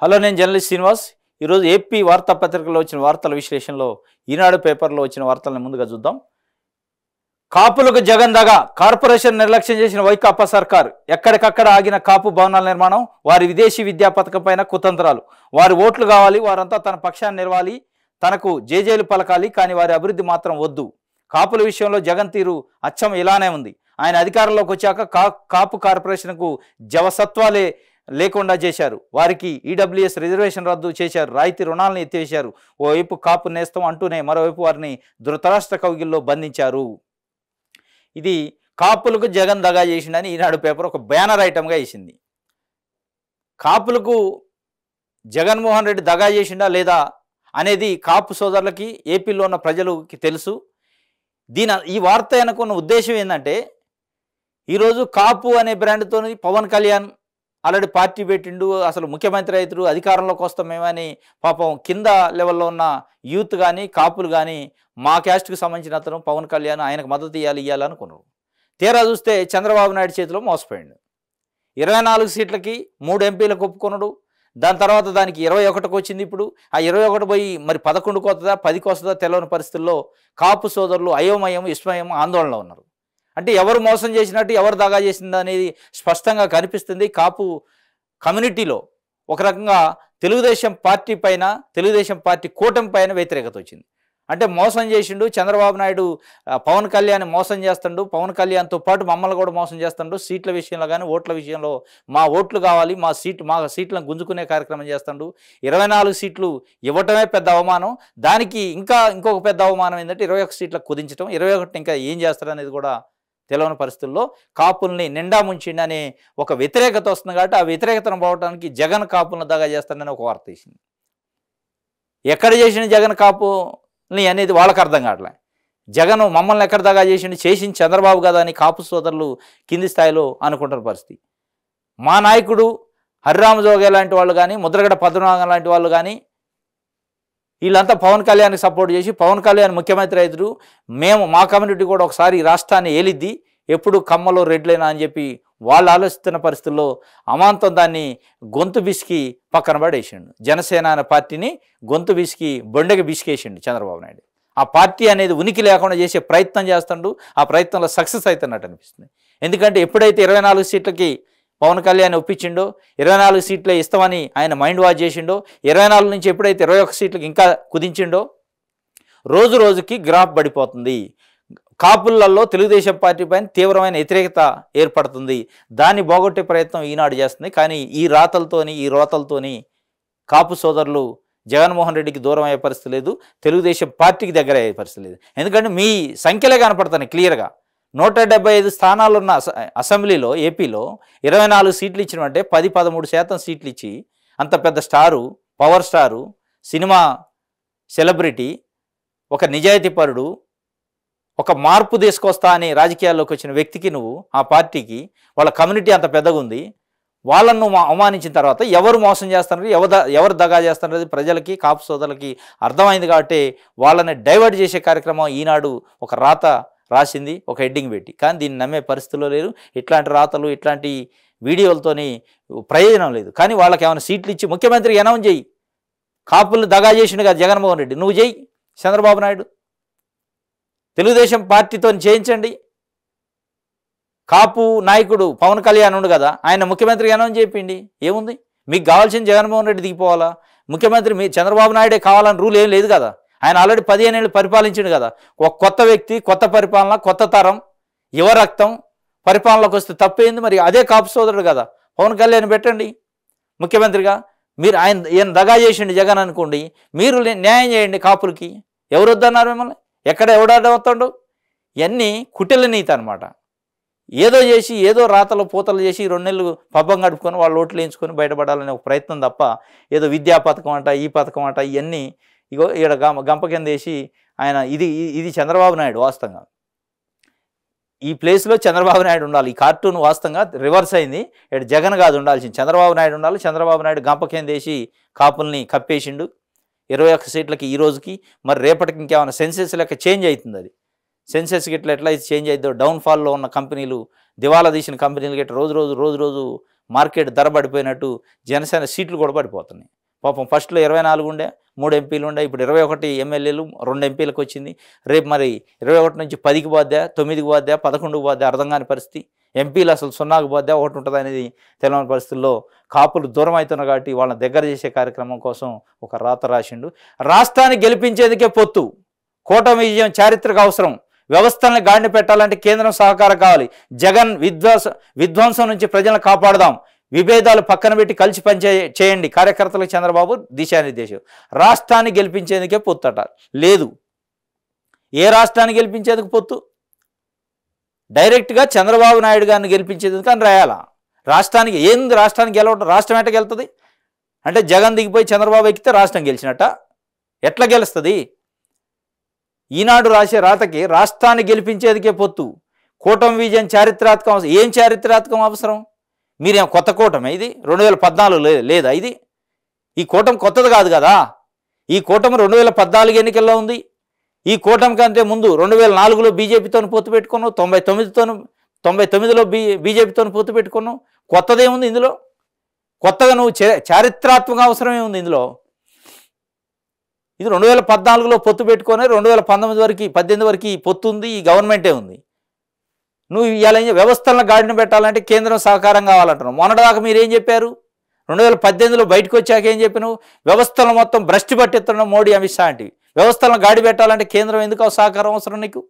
Hello, నేను journalist Srinivas. ఈరోజు AP వార్తాపత్రికలో వచ్చిన వార్తల విశ్లేషణలో ఈనాడు పేపర్లో వచ్చిన వార్తలను ముందుగా చూద్దాం. కాపులకు జగన్ దగా, కార్పొరేషన్ నిర్లక్ష్యం చేసిన వైకాపా సర్కార్. ఎక్కడికక్కడ ఆగిన కాపు భవనాల నిర్మాణం, వారి విదేశీ విద్యా పథకం పైన కుతంత్రాలు. వారి ఓట్లు కావాలి, వారంతా తన పక్షాన్ని నిలవాలి, తనకు జేజేలు పలకాలి, కానీ వారి అభివృద్ధి మాత్రం వద్దు. కాపుల విషయంలో జగన్ తీరు అచ్చం ఇలానే ఉంది. ఆయన అధికారంలోకి వచ్చాక కాపు కార్పొరేషన్కు జవసత్వాలే లేకుండా చేశారు. వారికి ఈడబ్ల్యూఎస్ రిజర్వేషన్ రద్దు చేశారు, రాయితీ రుణాలను ఎత్తివేశారు. ఓవైపు కాపు నేస్తం అంటూనే మరోవైపు వారిని ధృతరాష్ట్ర కౌగిల్లో బంధించారు. ఇది కాపులకు జగన్ దగా చేసిండని ఈనాడు పేపర్ ఒక బ్యానర్ ఐటమ్గా వేసింది. కాపులకు జగన్మోహన్ రెడ్డి దగా చేసిండా లేదా అనేది కాపు సోదరులకి, ఏపీలో ఉన్న ప్రజలకి తెలుసు. ఈ వార్త అనుకున్న ఉద్దేశం ఏంటంటే, ఈరోజు కాపు అనే బ్రాండ్తో పవన్ కళ్యాణ్ ఆల్రెడీ పార్టీ పెట్టిండు, అసలు ముఖ్యమంత్రి అవుతారు, అధికారంలోకి వస్తామేమని పాపం కింద లెవెల్లో ఉన్న యూత్ కానీ కాపులు కానీ మా క్యాస్ట్కి సంబంధించిన అతను పవన్ కళ్యాణ్ ఆయనకు మద్దతు ఇవ్వాలి అనుకున్నారు. తీరా చూస్తే చంద్రబాబు నాయుడు చేతిలో మోసపోయాడు. 24 సీట్లకి 3 ఎంపీలకు ఒప్పుకున్నాడు. దాని తర్వాత దానికి 21కి వచ్చింది. ఇప్పుడు ఆ 21 పోయి మరి 11కి వస్తుందా 10కి వస్తుందా తెలియని పరిస్థితుల్లో కాపు సోదరులు అయోమయం విస్మయం ఆందోళనలో ఉన్నారు. అంటే ఎవరు మోసం చేసినట్టు, ఎవరు దగా చేసింది అనేది స్పష్టంగా కనిపిస్తుంది. కాపు కమ్యూనిటీలో ఒక రకంగా తెలుగుదేశం పార్టీ పైన, తెలుగుదేశం పార్టీ కూటమి పైన వ్యతిరేకత వచ్చింది. అంటే మోసం చేసిండు చంద్రబాబు నాయుడు, పవన్ కళ్యాణ్ మోసం చేస్తుండు, పవన్ కళ్యాణ్తో పాటు మమ్మల్ని కూడా మోసం చేస్తుండు. సీట్ల విషయంలో కానీ ఓట్ల విషయంలో మా ఓట్లు కావాలి, మా సీట్లను గుంజుకునే కార్యక్రమం చేస్తుండు. 24 సీట్లు ఇవ్వటమే పెద్ద అవమానం. దానికి ఇంకొక పెద్ద అవమానం ఏంటంటే 21 సీట్లకు కుదించడం. 21 ఇంకా ఏం చేస్తాడు అనేది కూడా తెలియని పరిస్థితుల్లో కాపుల్ని నిండా ముంచిండి అనే ఒక వ్యతిరేకత వస్తుంది. కాబట్టి ఆ వ్యతిరేకతను పోవడానికి జగన్ కాపులను దగా చేస్తాడని ఒక వార్త తీసింది. ఎక్కడ చేసిన జగన్ కాపుని అనేది వాళ్ళకి అర్థం కావట్లే. జగన్ మమ్మల్ని ఎక్కడ దగా చేసింది చంద్రబాబు కదా అని కాపు సోదరులు కింది స్థాయిలో అనుకుంటున్న పరిస్థితి. మా నాయకుడు హరిరామజోగే లాంటి వాళ్ళు కానీ, ముద్రగడ పద్మనాభం లాంటి వాళ్ళు కానీ వీళ్ళంతా పవన్ కళ్యాణ్కి సపోర్ట్ చేసి పవన్ కళ్యాణ్ ముఖ్యమంత్రి అవుతారు, మా కమ్యూనిటీ కూడా ఒకసారి ఈ రాష్ట్రాన్ని ఏలిద్ది, ఎప్పుడు కమ్మలో రెడ్లైనా అని చెప్పి వాళ్ళు ఆలోచిస్తున్న పరిస్థితుల్లో అమాంతం దాన్ని గొంతు బిసికి పక్కన పడేసిండు. జనసేన అనే పార్టీని గొంతు బిసికి బొండకి బిసికేసిండు చంద్రబాబు నాయుడు. ఆ పార్టీ అనేది ఉనికి లేకుండా చేసే ప్రయత్నం చేస్తుండు. ఆ ప్రయత్నంలో సక్సెస్ అవుతున్నట్టు అనిపిస్తుంది. ఎందుకంటే ఎప్పుడైతే 24 సీట్లకి పవన్ కళ్యాణ్ ఒప్పించిండో, 24 సీట్లే ఇస్తామని ఆయన మైండ్ వాష్ చేసిండో, 24 నుంచి ఎప్పుడైతే 21 సీట్లకి ఇంకా కుదించిండో, రోజు రోజుకి గ్రాఫ్ పడిపోతుంది. కాపులలో తెలుగుదేశం పార్టీ పైన తీవ్రమైన వ్యతిరేకత ఏర్పడుతుంది. దాన్ని పోగొట్టే ప్రయత్నం ఈనాడు చేస్తుంది. కానీ ఈ రోతలతోని కాపు సోదరులు జగన్మోహన్ రెడ్డికి దూరం అయ్యే పరిస్థితి లేదు, తెలుగుదేశం పార్టీకి దగ్గర అయ్యే పరిస్థితి లేదు. ఎందుకంటే మీ సంఖ్యలే కనపడతాయి క్లియర్గా. 175 స్థానాలు ఉన్న అసెంబ్లీలో ఏపీలో 24 సీట్లు ఇచ్చినవంటే 10-13% సీట్లు ఇచ్చి అంత పెద్ద star, power star, cinema celebrity, ఒక నిజాయితీపరుడు, ఒక మార్పు తీసుకొస్తా అని రాజకీయాల్లోకి వచ్చిన వ్యక్తికి నువ్వు, ఆ పార్టీకి, వాళ్ళ కమ్యూనిటీ అంత పెద్దగా ఉంది, వాళ్ళను అవమానించిన తర్వాత ఎవరు మోసం చేస్తున్నారు, ఎవరు దగా చేస్తున్నది ప్రజలకి, కాపు సోదరులకి అర్థమైంది. కాబట్టి వాళ్ళని డైవర్ట్ చేసే కార్యక్రమం ఈనాడు ఒక రాత రాసింది, ఒక హెడ్డింగ్ పెట్టి. కానీ దీన్ని నమ్మే పరిస్థితుల్లో లేరు. ఇట్లాంటి రాతలు, ఇట్లాంటి వీడియోలతోని ప్రయోజనం లేదు. కానీ వాళ్ళకి ఏమైనా సీట్లు ఇచ్చి ముఖ్యమంత్రికి అనౌన్స్ చేయి. కాపులు దగా చేసిండు కదా జగన్మోహన్ రెడ్డి, నువ్వు చేయి. చంద్రబాబు నాయుడు తెలుగుదేశం పార్టీతో చేయించండి. కాపు నాయకుడు పవన్ కళ్యాణ్ ఉండు కదా, ఆయన ముఖ్యమంత్రికి అనౌన్స్ చేయండి. ఏముంది, మీకు కావాల్సిన జగన్మోహన్ రెడ్డి దిగిపోవాలా? ముఖ్యమంత్రి మీ చంద్రబాబు నాయుడే కావాలని రూల్ ఏం లేదు కదా. ఆయన ఆల్రెడీ 15 ఏళ్ళు పరిపాలించిండు కదా. ఒక కొత్త వ్యక్తి, కొత్త పరిపాలన, కొత్త తరం, యువ రక్తం పరిపాలనలోకి వస్తే తప్పేంది? మరి అదే కాపు సోదరుడు కదా, పవన్ కళ్యాణ్ పెట్టండి ముఖ్యమంత్రిగా. మీరు ఈయన దగా చేసిండు జగన్ అనుకోండి, మీరు న్యాయం చేయండి కాపులకి. ఎవరు వద్దన్నారు మిమ్మల్ని? ఎక్కడ ఎవడవుతాడు? ఇవన్నీ కుటిల నీతి అనమాట. ఏదో చేసి, ఏదో రాతలు పూతలు చేసి 2 నెలలు పబ్బం గడుపుకొని వాళ్ళు ఓట్లు వేయించుకొని బయటపడాలనే ఒక ప్రయత్నం తప్ప, ఏదో విద్యా పథకం అంట, ఈ పథకం అంట, ఇవన్నీ ఇగో ఇక్కడ గంప కింద వేసి ఆయన ఇది చంద్రబాబు నాయుడు. వాస్తవంగా ఈ ప్లేస్లో చంద్రబాబు నాయుడు ఉండాలి. ఈ కార్టూన్ వాస్తవంగా రివర్స్ అయింది. ఇక్కడ జగన్ కాదు ఉండాల్సింది, చంద్రబాబు నాయుడు ఉండాలి. చంద్రబాబు నాయుడు గంప కింద వేసి కాపుల్ని కప్పేసిండు 21 సీట్లకి ఈ రోజుకి. మరి రేపటికి ఇంకేమైనా సెన్సెస్ లెక్క చేంజ్ అవుతుంది. అది సెన్సెస్కి ఎట్లా అయితే చేంజ్ అవుతుందో, డౌన్ఫాల్లో ఉన్న కంపెనీలు, దివాలా తీసిన కంపెనీలు గట్రా రోజు రోజు మార్కెట్ ధర పడిపోయినట్టు జనసేన సీట్లు కూడా పడిపోతున్నాయి. పాపం ఫస్ట్లో 24 ఉండే, 3 ఎంపీలు ఉండే, ఇప్పుడు 21 ఎమ్మెల్యేలు 2 ఎంపీలకు వచ్చింది. రేపు మరి 21 నుంచి 10కి పోద్దా, 9కి పోద్దా, 11కి పోద్దా అర్థం కాని పరిస్థితి. ఎంపీలు అసలు 0కి పోద్దా, 1 ఉంటుంది అనేది తెలియని పరిస్థితుల్లో కాపులు దూరం అవుతున్నారు. కాబట్టి వాళ్ళని దగ్గర చేసే కార్యక్రమం కోసం ఒక రాత రాసిండు. రాష్ట్రాన్ని గెలిపించేందుకే పొత్తు, కూటమి విజయం చారిత్రక అవసరం, వ్యవస్థల్ని గాడిన పెట్టాలంటే కేంద్రం సహకారం కావాలి, జగన్ విధ్వంసం నుంచి ప్రజలను కాపాడదాం, విభేదాలు పక్కన పెట్టి కలిసి చేయండి, కార్యకర్తలకు చంద్రబాబు దిశానిర్దేశం. రాష్ట్రాన్ని గెలిపించేందుకే పొత్తట లేదు. ఏ రాష్ట్రాన్ని గెలిపించేందుకు పొత్తు? డైరెక్ట్గా చంద్రబాబు నాయుడు గారిని గెలిపించేందుకు అని రాయాలా? రాష్ట్రానికి ఏంది? రాష్ట్రానికి గెలవటం, రాష్ట్రం ఎట్లా గెలుతుంది అంటే జగన్ దిగిపోయి చంద్రబాబు ఎక్కితే రాష్ట్రం గెలిచినట్ట? ఎట్లా గెలుస్తుంది? ఈనాడు రాసే రాతకి రాష్ట్రాన్ని గెలిపించేందుకే పొత్తు, కూటమి విజయం చారిత్రాత్మక అవసరం. ఏం చారిత్రాత్మక అవసరం? మీరేం కొత్త కూటమి ఇది? 2014 లేదా ఇది? ఈ కూటమి కొత్తది కాదు కదా. ఈ కూటమి 2014 ఎన్నికల్లో ఉంది. ఈ కూటమి కంటే ముందు 2004లో బీజేపీతో పొత్తు పెట్టుకున్నావు, 99లో బీజేపీతో పొత్తు పెట్టుకున్నావు. కొత్తదేముంది ఇందులో? కొత్తగా నువ్వు చారిత్రాత్మక అవసరమే ఉంది ఇందులో. ఇది 2014లో పొత్తు పెట్టుకొని 2019 వరకు 18 వరకు ఈ పొత్తు ఉంది, ఈ గవర్నమెంటే ఉంది. నువ్వు ఇలా వ్యవస్థలను గాడిన పెట్టాలంటే కేంద్రం సహకారం కావాలంటున్నావు. మొన్నటిదాకా మీరేం చెప్పారు? 2018లో బయటకు వచ్చాక ఏం చెప్పినావు? వ్యవస్థలను మొత్తం భ్రష్టు పట్టిస్తున్నావు మోడీ, అమిత్ షా అంటే. వ్యవస్థలను గాడి పెట్టాలంటే కేంద్రం ఎందుకు సహకారం అవసరం నీకు?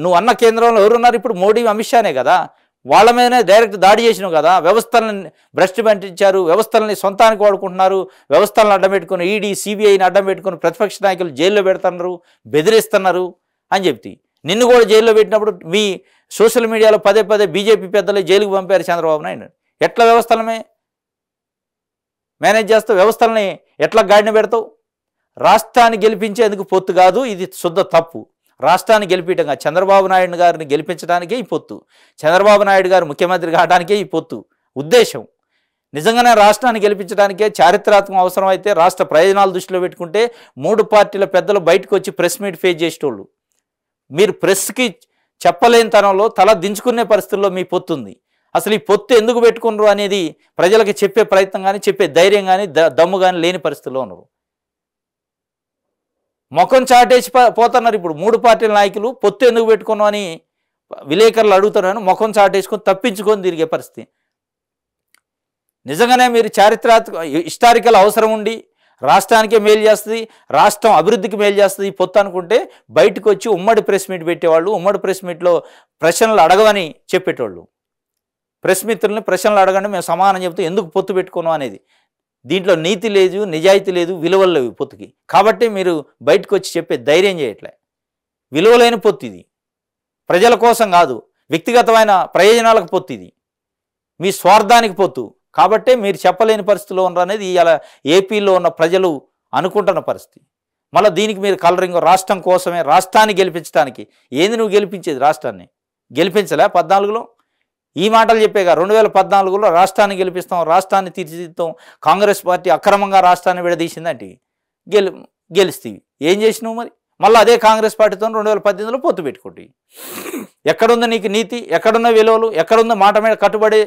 నువ్వు అన్న కేంద్రంలో ఎవరున్నారు ఇప్పుడు? మోడీ, అమిత్ షానే కదా. వాళ్ళ మీదనే డైరెక్ట్ దాడి చేసినావు కదా. వ్యవస్థలను భ్రష్టు పట్టించారు, వ్యవస్థలని సొంతానికి వాడుకుంటున్నారు, వ్యవస్థలను అడ్డం పెట్టుకుని ఈడీ సిబిఐని అడ్డం పెట్టుకుని ప్రతిపక్ష నాయకులు జైల్లో పెడుతున్నారు, బెదిరిస్తున్నారు అని చెప్తే నిన్ను కూడా జైల్లో పెట్టినప్పుడు మీ సోషల్ మీడియాలో పదే బీజేపీ పెద్దలే జైలుకు పంపారు చంద్రబాబు నాయుడు. ఎట్లా వ్యవస్థలమే మేనేజ్ చేస్తావు? వ్యవస్థలని ఎట్లా గాడిన పెడతావు? రాష్ట్రాన్ని గెలిపించేందుకు పొత్తు కాదు, ఇది శుద్ధ తప్పు. రాష్ట్రాన్ని గెలిపించగా చంద్రబాబు నాయుడు గారిని గెలిపించడానికే ఈ పొత్తు, చంద్రబాబు నాయుడు గారు ముఖ్యమంత్రి కావడానికే ఈ పొత్తు ఉద్దేశం. నిజంగానే రాష్ట్రాన్ని గెలిపించడానికే చారిత్రాత్మక అవసరం అయితే రాష్ట్ర ప్రయోజనాలు దృష్టిలో పెట్టుకుంటే 3 పార్టీల పెద్దలు బయటకు వచ్చి ప్రెస్ మీట్ ఫేస్ చేసేటోళ్ళు. మీరు ప్రెస్కి చెప్పలేని తనంలో తల దించుకునే పరిస్థితుల్లో మీ పొత్తు ఉంది. అసలు ఈ పొత్తు ఎందుకు పెట్టుకున్నారు అనేది ప్రజలకు చెప్పే ప్రయత్నం కానీ చెప్పే ధైర్యం కానీ దమ్ము కానీ లేని పరిస్థితుల్లో ఉన్నారు. ముఖం చాటేసి పోతున్నారు. ఇప్పుడు 3 పార్టీల నాయకులు పొత్తు ఎందుకు పెట్టుకున్నాం అని విలేకరులు అడుగుతున్నారని ముఖం చాటేసుకొని తప్పించుకొని తిరిగే పరిస్థితి. నిజంగానే మీరు చారిత్రాత్మక హిస్టారికల్ అవసరం ఉండి రాష్ట్రానికే మేలు చేస్తుంది, రాష్ట్రం అభివృద్ధికి మేలు చేస్తుంది ఈ పొత్తు అనుకుంటే బయటకు వచ్చి ఉమ్మడి ప్రెస్ మీట్ పెట్టేవాళ్ళు, ఉమ్మడి ప్రెస్ మీట్లో ప్రశ్నలు అడగవని చెప్పేటోళ్ళు. ప్రెస్ మిత్రుల్ని ప్రశ్నలు అడగండి, మేము సమానం చెబుతూ ఎందుకు పొత్తు పెట్టుకున్నాం అనేది. దీంట్లో నీతి లేదు, నిజాయితీ లేదు, విలువలు లేవు పొత్తుకి. కాబట్టి మీరు బయటకు వచ్చి చెప్పే ధైర్యం చేయట్లే. విలువలేని పొత్తు ఇది, ప్రజల కోసం కాదు, వ్యక్తిగతమైన ప్రయోజనాలకు పొత్తు ఇది, మీ స్వార్థానికి పొత్తు. కాబట్టే మీరు చెప్పలేని పరిస్థితిలో ఉన్నారు అనేది ఇలా ఏపీలో ఉన్న ప్రజలు అనుకుంటున్న పరిస్థితి. మళ్ళీ దీనికి మీరు కలరింగ్ రాష్ట్రం కోసమే, రాష్ట్రాన్ని గెలిపించడానికి. ఏంది నువ్వు గెలిపించేది? రాష్ట్రాన్ని గెలిపించలే 14లో? ఈ మాటలు చెప్పేగా 2014లో రాష్ట్రాన్ని గెలిపిస్తాం, రాష్ట్రాన్ని తీర్చిదిద్దాం, కాంగ్రెస్ పార్టీ అక్రమంగా రాష్ట్రాన్ని విడదీసిందంటే గెలుస్తీవి. ఏం చేసినావు మరి? మళ్ళీ అదే కాంగ్రెస్ పార్టీతో 2018లో పొత్తు పెట్టుకుంటే ఎక్కడుంది నీకు నీతి? ఎక్కడున్న విలువలు? ఎక్కడుంది మాట మీద కట్టుబడి?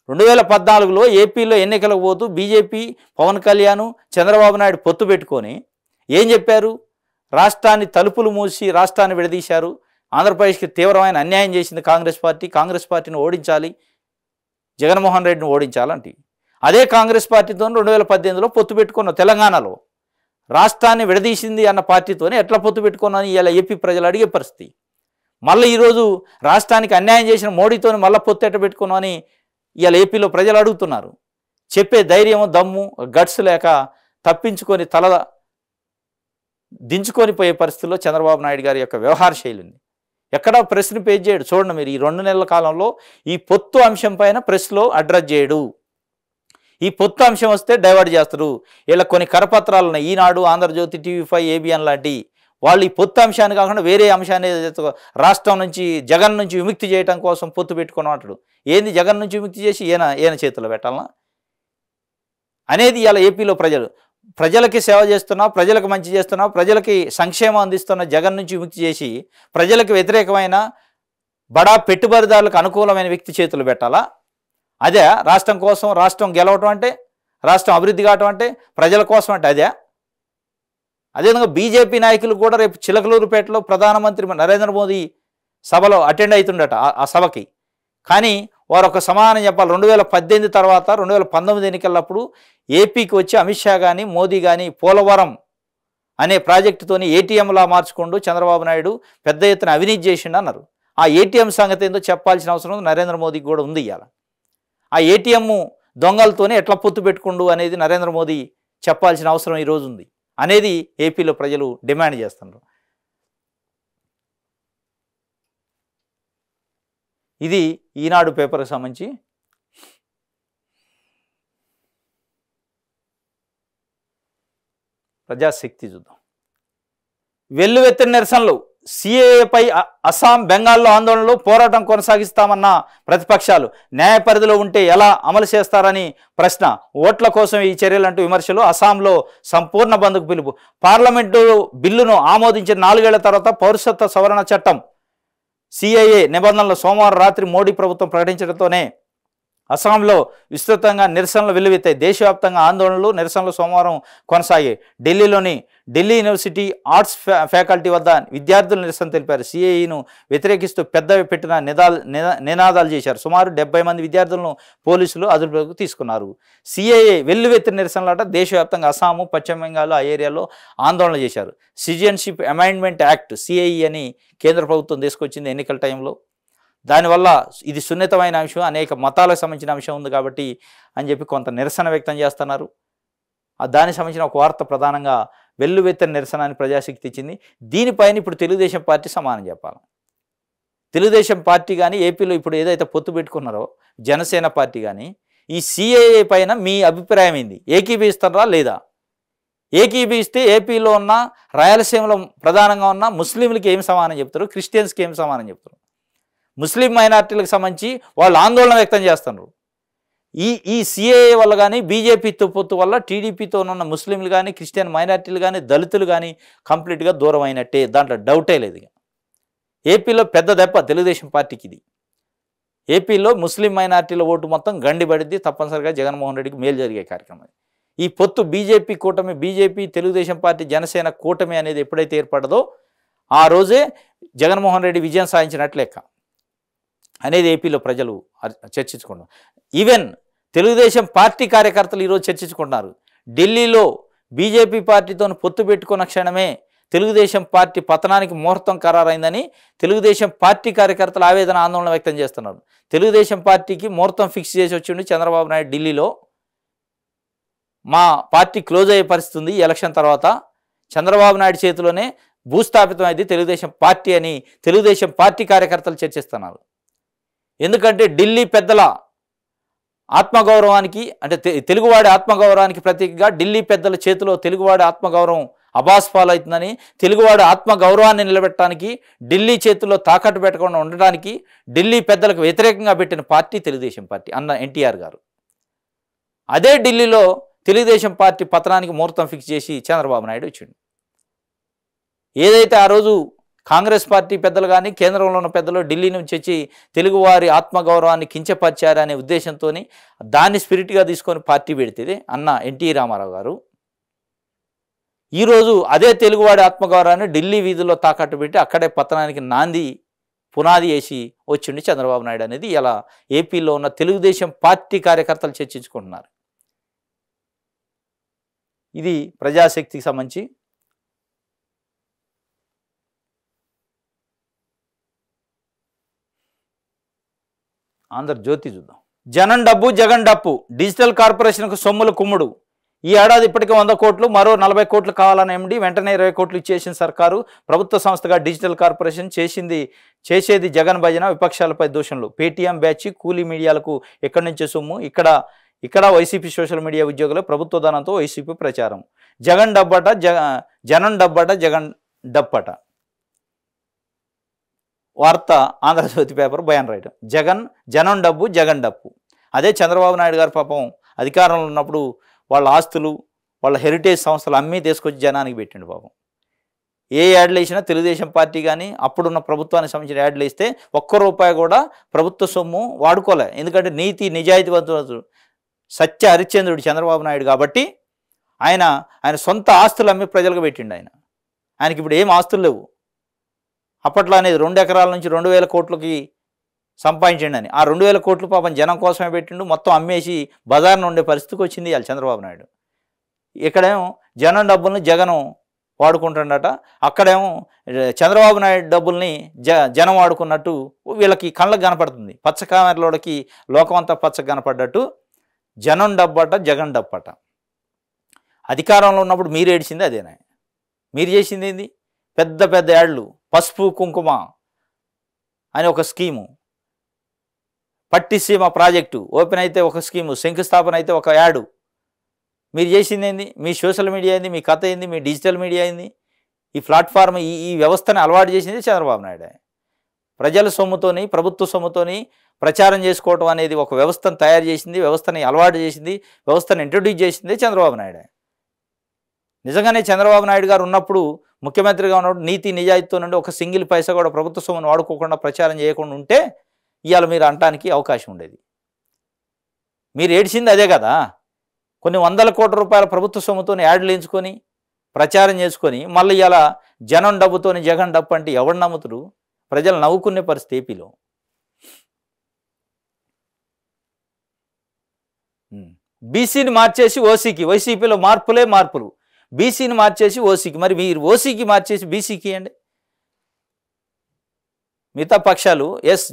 2014లో ఏపీలో ఎన్నికలకు పోతూ బీజేపీ, పవన్ కళ్యాణ్, చంద్రబాబు నాయుడు పొత్తు పెట్టుకొని ఏం చెప్పారు? రాష్ట్రాన్ని తలుపులు మూసి రాష్ట్రాన్ని విడదీశారు, ఆంధ్రప్రదేశ్కి తీవ్రమైన అన్యాయం చేసింది కాంగ్రెస్ పార్టీ, కాంగ్రెస్ పార్టీని ఓడించాలి, జగన్మోహన్ రెడ్డిని ఓడించాలంటే. అదే కాంగ్రెస్ పార్టీతో 2018లో పొత్తు పెట్టుకున్నావు. తెలంగాణలో రాష్ట్రాన్ని విడదీసింది అన్న పార్టీతోనే ఎట్లా పొత్తు పెట్టుకున్నాను ఇలా ఏపీ ప్రజలు అడిగే పరిస్థితి. మళ్ళీ ఈరోజు రాష్ట్రానికి అన్యాయం చేసిన మోడీతో మళ్ళీ పొత్తు ఎట్ట పెట్టుకున్నావు అని ఇలా ఏపీలో ప్రజలు అడుగుతున్నారు. చెప్పే ధైర్యం, దమ్ము, గట్స్ లేక తప్పించుకొని తల దించుకొని పోయే పరిస్థితుల్లో చంద్రబాబు నాయుడు గారి యొక్క వ్యవహార శైలి ఉంది. ఎక్కడా ప్రెస్ని పేజ్ చేయడు. చూడండి మీరు ఈ 2 నెలల కాలంలో ఈ పొత్తు అంశం పైన ప్రెస్లో అడ్రస్ చేయడు. ఈ పొత్తు అంశం వస్తే డైవర్ట్ చేస్తారు. ఇలా కొన్ని కరపత్రాలు ఉన్నాయి, ఈనాడు, ఆంధ్రజ్యోతి, TV5, ABN లాంటి వాళ్ళు ఈ పొత్తు అంశాన్ని కాకుండా వేరే అంశాన్ని రాష్ట్రం నుంచి జగన్ నుంచి విముక్తి చేయడం కోసం పొత్తు పెట్టుకుని అంటాడు. ఏంది జగన్ నుంచి విముక్తి చేసి ఈయన చేతిలో పెట్టాలనా అనేది ఇలా ఏపీలో ప్రజలకి సేవ చేస్తున్నా, ప్రజలకు మంచి చేస్తున్నా, ప్రజలకి సంక్షేమం అందిస్తున్న జగన్ నుంచి విముక్తి చేసి ప్రజలకు వ్యతిరేకమైన బడా పెట్టుబడిదారులకు అనుకూలమైన వ్యక్తి చేతులు పెట్టాలా? అదే రాష్ట్రం కోసం, రాష్ట్రం గెలవటం అంటే రాష్ట్రం అభివృద్ధి కావటం అంటే ప్రజల కోసం అంటే అదే. అదేవిధంగా బీజేపీ నాయకులు కూడా రేపు చిలకలూరుపేటలో ప్రధానమంత్రి నరేంద్ర మోదీ సభలో అటెండ్ అవుతుండట ఆ సభకి. కానీ వారు ఒక సమాధానం చెప్పాలి. 2018 తర్వాత 2019 ఎన్నికలప్పుడు ఏపీకి వచ్చి అమిత్ షా కానీ మోదీ కానీ పోలవరం అనే ప్రాజెక్టుతోని ఏటీఎంలా మార్చుకుంటూ చంద్రబాబు నాయుడు పెద్ద ఎత్తున అవినీతి చేసిండు అన్నారు. ఆ ఏటీఎం సంగతి ఏందో చెప్పాల్సిన అవసరం నరేంద్ర మోదీకి కూడా ఉంది. ఇవాళ ఆ ఏటీఎం దొంగలతోనే ఎట్లా పొత్తు పెట్టుకుండు అనేది నరేంద్ర మోదీ చెప్పాల్సిన అవసరం ఈరోజు ఉంది అనేది ఏపీలో ప్రజలు డిమాండ్ చేస్తున్నారు. ఇది ఈనాడు పేపర్కి సంబంధించి ప్రజాశక్తి చూద్దాం. వెల్లువెత్తిన నిరసనలు, సిఏఏపై అస్సాం, బెంగాల్లో ఆందోళనలు, పోరాటం కొనసాగిస్తామన్న ప్రతిపక్షాలు. న్యాయ పరిధిలో ఉంటే ఎలా అమలు చేస్తారని ప్రశ్న. ఓట్ల కోసం ఈ చర్యలంటూ విమర్శలు. అస్సాంలో సంపూర్ణ బంద్కు పిలుపు. పార్లమెంటు బిల్లును ఆమోదించిన 4 ఏళ్ల తర్వాత పౌరసత్వ సవరణ చట్టం సిఏఏ నిబంధనలు సోమవారం రాత్రి మోడీ ప్రభుత్వం ప్రకటించడంతోనే అస్సాంలో విస్తృతంగా నిరసనలు వెల్లువెత్తాయి. దేశవ్యాప్తంగా ఆందోళనలు, నిరసనలు సోమవారం కొనసాగాయి. ఢిల్లీ యూనివర్సిటీ ఆర్ట్స్ ఫ్యాకల్టీ వద్ద విద్యార్థులు నిరసన తెలిపారు. సిఏఈను వ్యతిరేకిస్తూ పెద్ద పెట్టిన నినాదాలు చేశారు. సుమారు 70 మంది విద్యార్థులను పోలీసులు అదుపులోకి తీసుకున్నారు. సిఏఏ వెల్లువెత్తిన నిరసనలాట దేశవ్యాప్తంగా అస్సాము, పశ్చిమ బెంగాల్ ఆ ఏరియాలో ఆందోళన చేశారు. సిటిజన్షిప్ అమెండ్మెంట్ యాక్ట్ సిఏఈ అని కేంద్ర ప్రభుత్వం తీసుకొచ్చింది ఎన్నికల టైంలో. దానివల్ల ఇది సున్నితమైన అంశం, అనేక మతాలకు సంబంధించిన అంశం ఉంది కాబట్టి అని చెప్పి కొంత నిరసన వ్యక్తం చేస్తున్నారు. దానికి సంబంధించిన ఒక వార్త ప్రధానంగా వెల్లువెత్తని నిరసన అని ప్రజాశక్తి ఇచ్చింది. దీనిపైన ఇప్పుడు తెలుగుదేశం పార్టీ సమానం చెప్పాలి. తెలుగుదేశం పార్టీ కానీ ఏపీలో ఇప్పుడు ఏదైతే పొత్తు పెట్టుకున్నారో జనసేన పార్టీ కానీ ఈ సిఏఏ పైన మీ అభిప్రాయం ఏంది? ఏకీభవిస్తారా లేదా? ఏకీభవిస్తే ఏపీలో ఉన్న రాయలసీమలో ప్రధానంగా ఉన్న ముస్లింలకి ఏం సమానం చెప్తారు, క్రిస్టియన్స్కి ఏం సమానం చెప్తారు? ముస్లిం మైనార్టీలకు సంబంధించి వాళ్ళు ఆందోళన వ్యక్తం చేస్తున్నారు. ఈ సిఏఏ వల్ల కానీ బీజేపీతో పొత్తు వల్ల టీడీపీతో ఉన్న ముస్లింలు కానీ క్రిస్టియన్ మైనార్టీలు కానీ దళితులు కానీ కంప్లీట్గా దూరం అయినట్టే, దాంట్లో డౌటే లేదు. ఏపీలో పెద్ద దెబ్బ తెలుగుదేశం పార్టీకి ఇది. ఏపీలో ముస్లిం మైనార్టీల ఓటు మొత్తం గండిపడిద్ది. తప్పనిసరిగా జగన్మోహన్ రెడ్డికి మేలు జరిగే కార్యక్రమం. ఈ పొత్తు బీజేపీ కూటమి, బీజేపీ తెలుగుదేశం పార్టీ జనసేన కూటమి అనేది ఎప్పుడైతే ఏర్పడదో ఆ రోజే జగన్మోహన్ రెడ్డి విజయం సాధించినట్లు లెక్క అనేది ఏపీలో ప్రజలు చర్చించుకుంటున్నారు. ఈవెన్ తెలుగుదేశం పార్టీ కార్యకర్తలు ఈరోజు చర్చించుకుంటున్నారు. ఢిల్లీలో బీజేపీ పార్టీతో పొత్తు పెట్టుకున్న క్షణమే తెలుగుదేశం పార్టీ పతనానికి ముహూర్తం ఖరారైందని తెలుగుదేశం పార్టీ కార్యకర్తలు ఆవేదన, ఆందోళన వ్యక్తం చేస్తున్నారు. తెలుగుదేశం పార్టీకి ముహూర్తం ఫిక్స్ చేసి వచ్చిండి చంద్రబాబు నాయుడు ఢిల్లీలో. మా పార్టీ క్లోజ్ అయ్యే పరిస్థితి ఉంది, ఎలక్షన్ తర్వాత చంద్రబాబు నాయుడు చేతిలోనే భూస్థాపితం అయింది తెలుగుదేశం పార్టీ అని తెలుగుదేశం పార్టీ కార్యకర్తలు చర్చిస్తున్నారు. ఎందుకంటే ఢిల్లీ పెద్దల ఆత్మగౌరవానికి, అంటే తెలుగువాడి ఆత్మగౌరవానికి ప్రతీకగా ఢిల్లీ పెద్దల చేతిలో తెలుగువాడి ఆత్మగౌరవం అబాస్పాలవుతుందని, తెలుగువాడి ఆత్మగౌరవాన్ని నిలబెట్టడానికి, ఢిల్లీ చేతుల్లో తాకట్టు పెట్టకుండా ఉండడానికి ఢిల్లీ పెద్దలకు వ్యతిరేకంగా పెట్టిన పార్టీ తెలుగుదేశం పార్టీ అన్న ఎన్టీఆర్ గారు. అదే ఢిల్లీలో తెలుగుదేశం పార్టీ పతనానికి ముహూర్తం ఫిక్స్ చేసి చంద్రబాబు నాయుడు వచ్చిండు. ఏదైతే ఆ రోజు కాంగ్రెస్ పార్టీ పెద్దలు కానీ కేంద్రంలో ఉన్న పెద్దలు ఢిల్లీ నుంచి వచ్చి తెలుగువారి ఆత్మగౌరవాన్ని కించపరిచారనే ఉద్దేశంతో దాన్ని స్పిరిట్గా తీసుకొని పార్టీ పెడితే అన్న ఎన్టీ రామారావు గారు ఈరోజు అదే తెలుగువాడి ఆత్మగౌరవాన్ని ఢిల్లీ వీధుల్లో తాకట్టు పెట్టి అక్కడే పతనానికి నాంది పునాది వేసి వచ్చిండి చంద్రబాబు నాయుడు అనేది ఇలా ఏపీలో ఉన్న తెలుగుదేశం పార్టీ కార్యకర్తలు చర్చించుకుంటున్నారు. ఇది ప్రజాశక్తికి సంబంధించి. ఆంధ్రజ్యోతి చూద్దాం. జనం డబ్బు జగన్ డప్పు, డిజిటల్ కార్పొరేషన్కు సొమ్ములు కుమ్ముడు. ఈ ఏడాది ఇప్పటికే 100 కోట్లు, మరో 40 కోట్లు కావాలని ఎండి వెంటనే 20 కోట్లు ఇచ్చేసిన సర్కారు. ప్రభుత్వ సంస్థగా డిజిటల్ కార్పొరేషన్ చేసేది జగన్ భజన, విపక్షాలపై దూషణలు. పేటీఎం బ్యాచ్, కూలీ మీడియాలకు ఎక్కడి నుంచే సొమ్ము. ఇక్కడ వైసీపీ సోషల్ మీడియా ఉద్యోగులు ప్రభుత్వ ధనంతో వైసీపీ ప్రచారం. జగన్ డబ్బట, జనం డబ్బట, జగన్ డప్పట. వార్త ఆంధ్రజ్యోతి పేపర్ బయాన్ రైట్. జనం డబ్బు జగన్ డప్పు. అదే చంద్రబాబు నాయుడు గారు పాపం అధికారంలో ఉన్నప్పుడు వాళ్ళ ఆస్తులు, వాళ్ళ హెరిటేజ్ సంస్థలు అమ్మీ తీసుకొచ్చి జనానికి పెట్టిండు పాపం. ఏ యాడ్లు వేసినా తెలుగుదేశం పార్టీ కానీ అప్పుడున్న ప్రభుత్వానికి సంబంధించిన యాడ్లు వేస్తే ఒక్క రూపాయి కూడా ప్రభుత్వ సొమ్ము వాడుకోలే. ఎందుకంటే నీతి నిజాయితీవంతులు సత్య హరిశ్చంద్రుడు చంద్రబాబు నాయుడు కాబట్టి ఆయన సొంత ఆస్తులు అమ్మి ప్రజలకు పెట్టిండు. ఆయనకి ఇప్పుడు ఏం ఆస్తులు లేవు. అప్పట్లో అనేది 2 ఎకరాల నుంచి 2,000 కోట్లకి సంపాదించండి అని. ఆ 2,000 కోట్లు పాపం జనం కోసమే పెట్టిండు. మొత్తం అమ్మేసి బజార్ను ఉండే పరిస్థితికి వచ్చింది ఇవాళ చంద్రబాబు నాయుడు. ఇక్కడేమో జనం డబ్బుల్ని జగను వాడుకుంటుండట, అక్కడేమో చంద్రబాబు నాయుడు డబ్బుల్ని జనం వాడుకున్నట్టు వీళ్ళకి కళ్ళకు కనపడుతుంది. పచ్చ కామెరలోడికి లోకం అంతా పచ్చగా కనపడ్డట్టు జనం డబ్బట, జగన్ డబ్బట. అధికారంలో ఉన్నప్పుడు మీరు ఏడిచింది అదేనా? మీరు చేసింది ఏంది? పెద్ద పెద్ద యాడ్లు, పసుపు కుంకుమ అని ఒక స్కీము, పట్టిసీమ ప్రాజెక్టు ఓపెన్ అయితే ఒక స్కీము, శంకుస్థాపన అయితే ఒక యాడు. మీరు చేసింది ఏంది? మీ సోషల్ మీడియా ఏంది? మీ కథ ఏంది? మీ డిజిటల్ మీడియా ఏంది? ఈ ప్లాట్ఫామ్ ఈ వ్యవస్థని అలవాటు చేసింది చంద్రబాబు నాయుడు. ప్రజల సొమ్ముతోని, ప్రభుత్వ సొమ్ముతోని ప్రచారం చేసుకోవటం అనేది ఒక వ్యవస్థను తయారు చేసింది, వ్యవస్థని అలవాటు చేసింది, వ్యవస్థను ఇంట్రొడ్యూస్ చేసింది చంద్రబాబు నాయుడు. నిజంగానే చంద్రబాబు నాయుడు గారు ఉన్నప్పుడు, ముఖ్యమంత్రిగా ఉన్నప్పుడు నీతి నిజాయితీతో నుండి ఒక సింగిల్ పైసా కూడా ప్రభుత్వ సొమ్మును వాడుకోకుండా ప్రచారం చేయకుండా ఉంటే ఇవాళ మీరు అనటానికి అవకాశం ఉండేది. మీరు ఏడ్చింది అదే కదా. కొన్ని 100 కోట్ల రూపాయల ప్రభుత్వ సొమ్ముతో యాడ్లు ఎంచుకొని ప్రచారం చేసుకొని మళ్ళీ ఇలా జనం డబ్బుతోని జగన్ డబ్బు అంటే ఎవడు నమ్ముతుడు? ప్రజలు నవ్వుకునే పరిస్థితి ఏపీలో. బీసీని మార్చేసి ఓసీకి, వైసీపీలో మార్పులు, బీసీని మార్చేసి ఓసీకి. మరి మీరు ఓసీకి మార్చేసి బీసీకి అండి. మిగతా పక్షాలు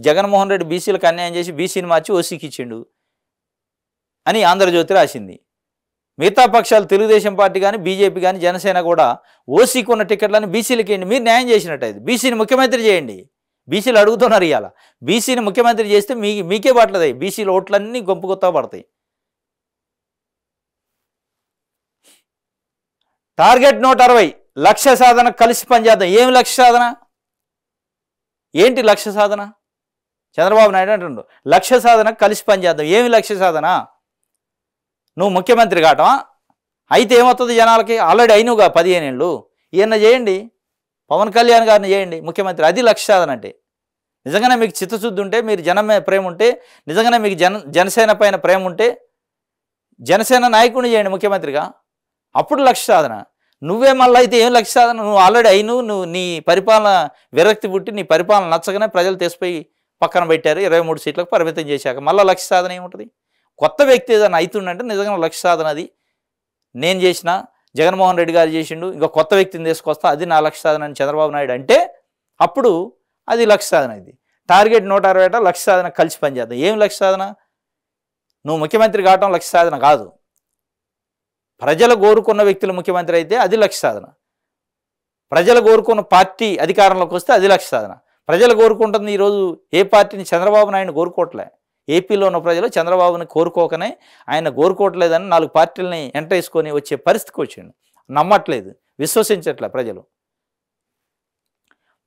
జగన్మోహన్ రెడ్డి బీసీలకు అన్యాయం చేసి బీసీని మార్చి ఓసీకి ఇచ్చిండు అని ఆంధ్రజ్యోతి రాసింది. మిగతా పక్షాలు తెలుగుదేశం పార్టీ కానీ, బీజేపీ కానీ, జనసేన కూడా ఓసీకి ఉన్న టికెట్లను బీసీలకి ఇవ్వండి. మీరు న్యాయం చేసినట్టు అది. బీసీని ముఖ్యమంత్రి చేయండి. బీసీలు అడుగుతున్నారు ఇవాళ. బీసీని ముఖ్యమంత్రి చేస్తే మీకే పట్లదాయి. బీసీల ఓట్లన్నీ గొంపు కొత్త పడతాయి. టార్గెట్ 160 లక్ష్య సాధన కలిసి పనిచేద్దాం. ఏం లక్ష్య సాధన? ఏంటి లక్ష్య సాధన? చంద్రబాబు నాయుడు అంటుండు లక్ష్య సాధన కలిసి పనిచేద్దాం. ఏమి లక్ష్య సాధన? నువ్వు ముఖ్యమంత్రి కావటమా? అయితే ఏమవుతుంది జనాలకి? ఆల్రెడీ అయినవుగా 15 ఏళ్ళు. ఈయన చేయండి, పవన్ కళ్యాణ్ గారిని చేయండి ముఖ్యమంత్రి. అది లక్ష్య సాధన అంటే. నిజంగానే మీకు చిత్తశుద్ధి ఉంటే, మీరు జనం మీద ప్రేమ ఉంటే, నిజంగానే మీకు జనసేన పైన ప్రేమ ఉంటే జనసేన నాయకుడిని చేయండి ముఖ్యమంత్రిగా. అప్పుడు లక్ష్య సాధన. నువ్వే మళ్ళీ అయితే ఏం లక్ష్య సాధన? నువ్వు ఆల్రెడీ నువ్వు నీ పరిపాలన విరక్తి పుట్టి, నీ పరిపాలన నచ్చగానే ప్రజలు తెసిపోయి పక్కన పెట్టారు. 23 సీట్లకు పరిమితం చేశాక మళ్ళీ లక్ష్య సాధన ఏముంటుంది? కొత్త వ్యక్తి ఏదైనా అవుతుండంటే నిజంగా లక్ష్య సాధన అది. నేను చేసిన, జగన్మోహన్ రెడ్డి గారు చేసిండు, ఇంకా కొత్త వ్యక్తిని తీసుకొస్తా, అది నా లక్ష్య సాధన అని చంద్రబాబు నాయుడు అంటే అప్పుడు అది లక్ష్య సాధన. ఇది టార్గెట్ 160 లక్ష్య సాధన కలిసి పనిచేద్దాం. ఏం లక్ష్య సాధన? నువ్వు ముఖ్యమంత్రి కావటం లక్ష్య సాధన కాదు. ప్రజలు కోరుకున్న వ్యక్తులు ముఖ్యమంత్రి అయితే అది లక్ష్య సాధన. ప్రజలు కోరుకున్న పార్టీ అధికారంలోకి వస్తే అది లక్ష్య సాధన. ప్రజలు కోరుకుంటుంది ఈరోజు ఏ పార్టీని? చంద్రబాబు నాయుడు కోరుకోవట్లే. ఏపీలో ఉన్న ప్రజలు చంద్రబాబుని కోరుకోకనే, ఆయన కోరుకోవట్లేదని 4 పార్టీలని ఎంటేసుకొని వచ్చే పరిస్థితికి వచ్చిండు. నమ్మట్లేదు, విశ్వసించట్లే ప్రజలు.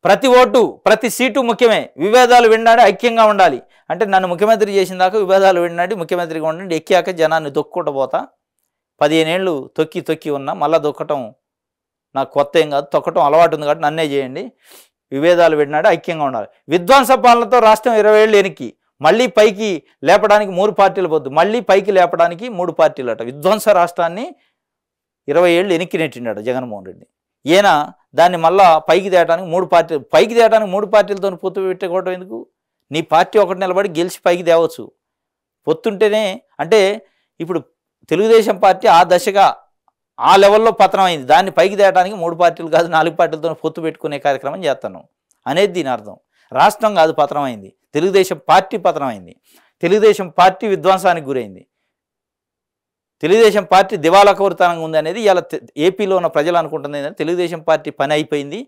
ప్రతి ఓటు, ప్రతి సీటు ముఖ్యమే. విభేదాలు విన్నాడు, ఐక్యంగా ఉండాలి. అంటే నన్ను ముఖ్యమంత్రి చేసిన దాకా విభేదాలు విన్నాడు, ముఖ్యమంత్రిగా ఉండండి. ఎక్కాక జనాన్ని దొక్కుంటూ పోతా. 15 ఏళ్ళు తొక్కి ఉన్నా, మళ్ళీ దొక్కటం నాకు కొత్త ఏం కాదు. తొక్కటం అలవాటు ఉంది కాబట్టి నన్నే చేయండి. విభేదాలు విన్నాడు, ఐక్యంగా ఉండాలి. విధ్వంస పాలనతో రాష్ట్రం 20 ఏళ్ళు వెనక్కి, మళ్ళీ పైకి లేపడానికి 3 పార్టీలు పోద్దు, మళ్ళీ పైకి లేపడానికి 3 పార్టీలు అట. విధ్వంస రాష్ట్రాన్ని 20 ఏళ్ళు వెనక్కి నెట్టిండట జగన్మోహన్ రెడ్డి. ఈయన దాన్ని మళ్ళా పైకి తేయడానికి 3 పార్టీలు, పైకి తేయడానికి 3 పార్టీలతో పొత్తు పెట్టుకోవటం ఎందుకు? నీ పార్టీ ఒకటి నిలబడి గెలిచి పైకి తేవచ్చు. పొత్తుంటేనే. అంటే ఇప్పుడు తెలుగుదేశం పార్టీ ఆ దశగా ఆ లెవెల్లో పతనం అయింది. దాన్ని పైకి తేయడానికి 3 పార్టీలు కాదు 4 పార్టీలతో పొత్తు పెట్టుకునే కార్యక్రమం చేస్తాను అనేది దీని అర్థం. రాష్ట్రం కాదు పతనం అయింది, తెలుగుదేశం పార్టీ పతనం అయింది. తెలుగుదేశం పార్టీ విధ్వంసానికి గురైంది. తెలుగుదేశం పార్టీ దివాలా కోరుతనంగా ఉంది అనేది ఇలా ఏపీలో ఉన్న ప్రజలు అనుకుంటుంది. ఏంటంటే తెలుగుదేశం పార్టీ పని అయిపోయింది,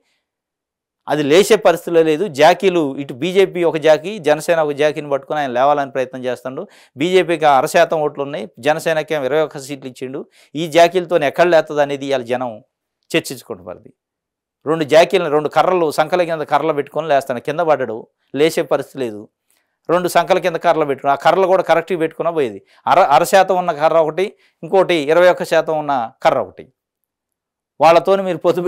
అది లేచే పరిస్థితిలో లేదు. జాకీలు, ఇటు బీజేపీ ఒక జాకీ, జనసేన ఒక జాకీని పట్టుకుని ఆయన లేవాలని ప్రయత్నం చేస్తాడు. బీజేపీకి 60% ఓట్లు ఉన్నాయి, జనసేనకి 21 సీట్లు ఇచ్చిండు. ఈ జాకీలతో ఎక్కడ లేస్తుంది అనేది ఇవాళ జనం చర్చించుకుంటున్నది. 2 జాకీలను, 2 కర్రలు, సంకల కింద కర్రలు పెట్టుకొని లేస్తాను. కింద పడ్డాడు, లేచే పరిస్థితి లేదు. 2 సంకల కింద కర్రలు పెట్టుకుని, ఆ కర్రలు కూడా కరెక్ట్గా పెట్టుకున్నా పోయేది. 60% ఉన్న కర్ర ఒకటి, ఇంకోటి 21% ఉన్న కర్ర ఒకటి. వాళ్ళతోని మీరు పొత్తు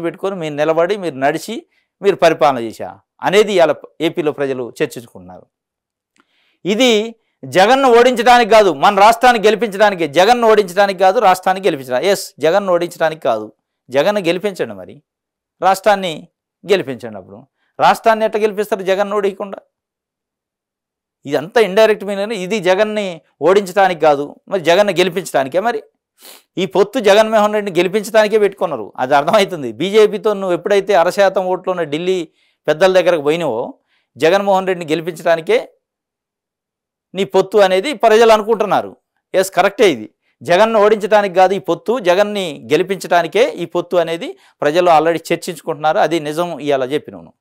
పెట్టుకొని మీరు నిలబడి, మీరు నడిచి, మీరు పరిపాలన చేశా అనేది ఇవాళ ఏపీలో ప్రజలు చర్చించుకుంటున్నారు. ఇది జగన్ను ఓడించడానికి కాదు, మన రాష్ట్రాన్ని గెలిపించడానికి. జగన్ను ఓడించడానికి కాదు, రాష్ట్రాన్ని గెలిపించడానికి. ఎస్, జగన్ను ఓడించడానికి కాదు, జగన్ను గెలిపించండి. మరి రాష్ట్రాన్ని గెలిపించండి. అప్పుడు రాష్ట్రాన్ని ఎట్లా గెలిపిస్తారు జగన్ను ఓడియకుండా? ఇదంతా ఇండైరెక్ట్ మీనింగ్. ఇది జగన్ని ఓడించడానికి కాదు, మరి జగన్ను గెలిపించడానికే. మరి ఈ పొత్తు జగన్మోహన్ రెడ్డిని గెలిపించడానికే పెట్టుకున్నారు, అది అర్థమవుతుంది. బీజేపీతో నువ్వు ఎప్పుడైతే 1% ఓట్లు ఉన్న ఢిల్లీ పెద్దల దగ్గరకు పోయినావో, జగన్మోహన్ రెడ్డిని గెలిపించడానికే నీ పొత్తు అనేది ప్రజలు అనుకుంటున్నారు. ఎస్, కరెక్టే. ఇది జగన్ను ఓడించడానికి కాదు ఈ పొత్తు, జగన్ని గెలిపించడానికే ఈ పొత్తు అనేది ప్రజలు ఆల్రెడీ చర్చించుకుంటున్నారు. అది నిజం. ఇవాళ చెప్పినాను.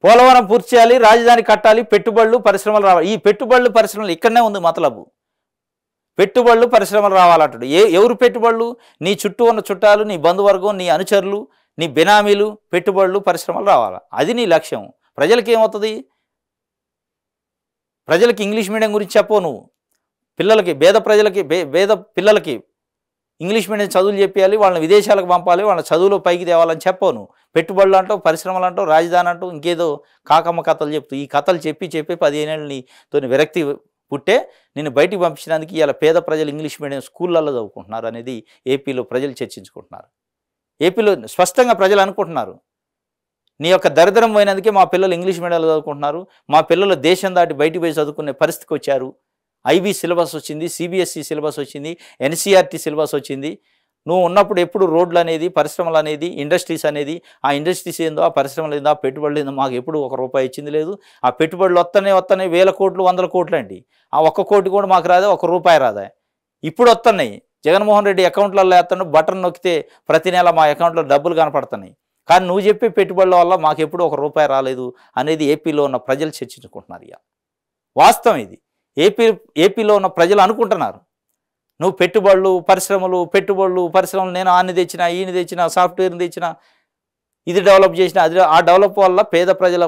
పోలవరం పూర్తి చేయాలి, రాజధాని కట్టాలి, పెట్టుబడులు పరిశ్రమలు రావాలి. ఈ పెట్టుబడులు పరిశ్రమలు ఇక్కడనే ఉంది మతలబు. పెట్టుబడులు పరిశ్రమలు రావాలంటాడు. ఎవరు పెట్టుబడులు? నీ చుట్టూ ఉన్న చుట్టాలు, నీ బంధువర్గం, నీ అనుచరులు, నీ బినామీలు. పెట్టుబడులు పరిశ్రమలు రావాలా, అది నీ లక్ష్యం. ప్రజలకి ఏమవుతుంది? ప్రజలకి ఇంగ్లీష్ మీడియం గురించి చెప్పవు నువ్వు. పిల్లలకి, పేద పిల్లలకి ఇంగ్లీష్ మీడియం చదువులు చెప్పాలి, వాళ్ళని విదేశాలకు పంపాలి, వాళ్ళ చదువులో పైకి తేవాలని చెప్పవు నువ్వు. పెట్టుబడులు అంటావు, పరిశ్రమలు అంటావు, రాజధాని అంటావు, ఇంకేదో కాకమ్మ కథలు చెప్తూ. ఈ కథలు చెప్పి 15 ఏళ్ళు నీతో విరక్తి పుట్టే నిన్ను బయటికి పంపించడానికి ఇలా పేద ప్రజలు ఇంగ్లీష్ మీడియం స్కూళ్ళల్లో చదువుకుంటున్నారు అనేది ఏపీలో ప్రజలు చర్చించుకుంటున్నారు. ఏపీలో స్పష్టంగా ప్రజలు అనుకుంటున్నారు, నీ యొక్క దరిద్రం పోయినందుకే మా పిల్లలు ఇంగ్లీష్ మీడియంలో చదువుకుంటున్నారు, మా పిల్లలు దేశం దాటి బయటికి పోయి చదువుకునే పరిస్థితికి వచ్చారు. ఐబీ సిలబస్ వచ్చింది, సిబిఎస్ఈ సిలబస్ వచ్చింది, ఎన్సీఆర్టీ సిలబస్ వచ్చింది. నువ్వు ఉన్నప్పుడు ఎప్పుడు రోడ్లు అనేది, పరిశ్రమలు అనేది, ఇండస్ట్రీస్ అనేది, ఆ ఇండస్ట్రీస్ ఏందో, ఆ పరిశ్రమలు ఏందో, ఆ పెట్టుబడులు ఏందో మాకు ఎప్పుడు ₹1 ఇచ్చింది లేదు. ఆ పెట్టుబడులు వస్తున్నాయి, వేల కోట్లు, 100 కోట్లు అండి. ఆ 1 కోటి కూడా మాకు రాదా, ₹1 రాదా? ఇప్పుడు వస్తున్నాయి. జగన్మోహన్ రెడ్డి అకౌంట్లలో వేస్తాను, బటన్ నొక్కితే ప్రతి నెల మా అకౌంట్లో డబ్బులు కనపడుతున్నాయి. కానీ నువ్వు చెప్పే పెట్టుబడుల వల్ల మాకు ఎప్పుడు ₹1 రాలేదు అనేది ఏపీలో ఉన్న ప్రజలు చర్చించుకుంటున్నారు. ఇక వాస్తవం ఇది. ఏపీలో ఉన్న ప్రజలు అనుకుంటున్నారు, నువ్వు పెట్టుబడులు పరిశ్రమలు, నేను ఆన్ని తెచ్చినా, ఈయన తెచ్చినా, సాఫ్ట్వేర్ని తెచ్చినా, ఇది డెవలప్ చేసినా, అది ఆ డెవలప్ వల్ల పేద ప్రజల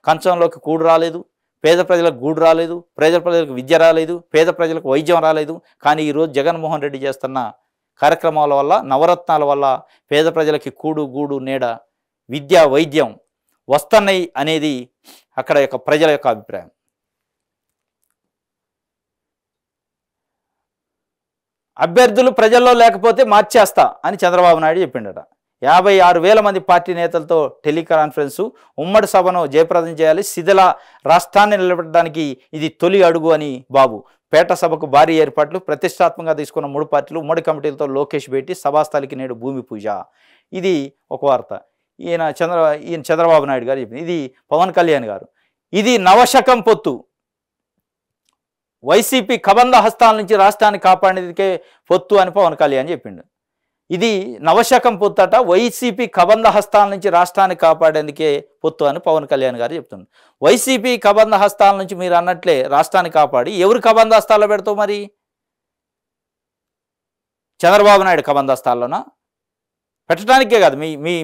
కంచంలోకి కూడు రాలేదు, పేద ప్రజలకు గూడు రాలేదు, పేద ప్రజలకు విద్య రాలేదు, పేద ప్రజలకు వైద్యం రాలేదు. కానీ ఈరోజు జగన్మోహన్ రెడ్డి చేస్తున్న కార్యక్రమాల వల్ల, నవరత్నాల వల్ల పేద ప్రజలకి కూడు, గూడు, నీడ, విద్య, వైద్యం వస్తున్నాయి అనేది అక్కడ యొక్క ప్రజల యొక్క అభిప్రాయం. అభ్యర్థులు ప్రజల్లో లేకపోతే మార్చేస్తా అని చంద్రబాబు నాయుడు చెప్పిండట. 56,000 మంది పార్టీ నేతలతో టెలికాన్ఫరెన్సు, ఉమ్మడి సభను జయప్రదం చేయాలి, శిథిల రాష్ట్రాన్ని నిలబెట్టడానికి ఇది తొలి అడుగు అని బాబు. పేట సభకు భారీ ఏర్పాట్లు, ప్రతిష్టాత్మకంగా తీసుకున్న 3 పార్టీలు, ఉమ్మడి కమిటీలతో లోకేష్ భేటీ, సభాస్థలికి నేడు భూమి పూజ. ఇది ఒక వార్త. ఈయన చంద్రబాబు నాయుడు గారు చెప్పింది. ఇది పవన్ కళ్యాణ్ గారు. ఇది నవశకం పొత్తు, వైసీపీ కబంధ హస్తాల నుంచి రాష్ట్రాన్ని కాపాడేందుకే పొత్తు అని పవన్ కళ్యాణ్ చెప్పిండు. ఇది నవశకం పొత్తట, వైసీపీ కబంధ హస్తాల నుంచి రాష్ట్రాన్ని కాపాడేందుకే పొత్తు అని పవన్ కళ్యాణ్ గారు చెప్తున్నారు. వైసీపీ కబంధ హస్తాల నుంచి మీరు అన్నట్లే రాష్ట్రాన్ని కాపాడి ఎవరు కబంధ హస్తాల్లో పెడతావు? మరి చంద్రబాబు నాయుడు కబంధ హస్తాల్లోనా? పెట్టడానికే కాదు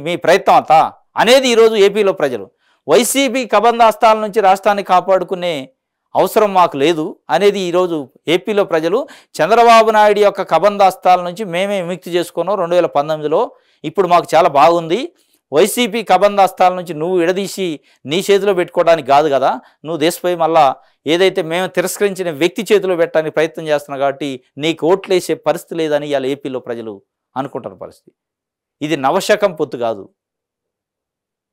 మీ ప్రయత్నం అంతా అనేది ఈరోజు ఏపీలో ప్రజలు. వైసీపీ కబంధ హస్తాల నుంచి రాష్ట్రాన్ని కాపాడుకునే అవసరం మాకు లేదు అనేది ఈరోజు ఏపీలో ప్రజలు. చంద్రబాబు నాయుడు యొక్క కబంధాస్తాల నుంచి మేమే విముక్తి చేసుకున్నాం 2019లో, ఇప్పుడు మాకు చాలా బాగుంది. వైసీపీ కబంధాస్తాల నుంచి నువ్వు విడదీసి నీ చేతిలో పెట్టుకోవడానికి కాదు కదా, నువ్వు దేశపై మళ్ళా ఏదైతే మేము తిరస్కరించిన వ్యక్తి చేతిలో పెట్టడానికి ప్రయత్నం చేస్తున్నావు కాబట్టి నీకు ఓట్లేసే పరిస్థితి లేదని ఇవాళ ఏపీలో ప్రజలు అనుకుంటున్న పరిస్థితి. ఇది నవశకం పొత్తు కాదు,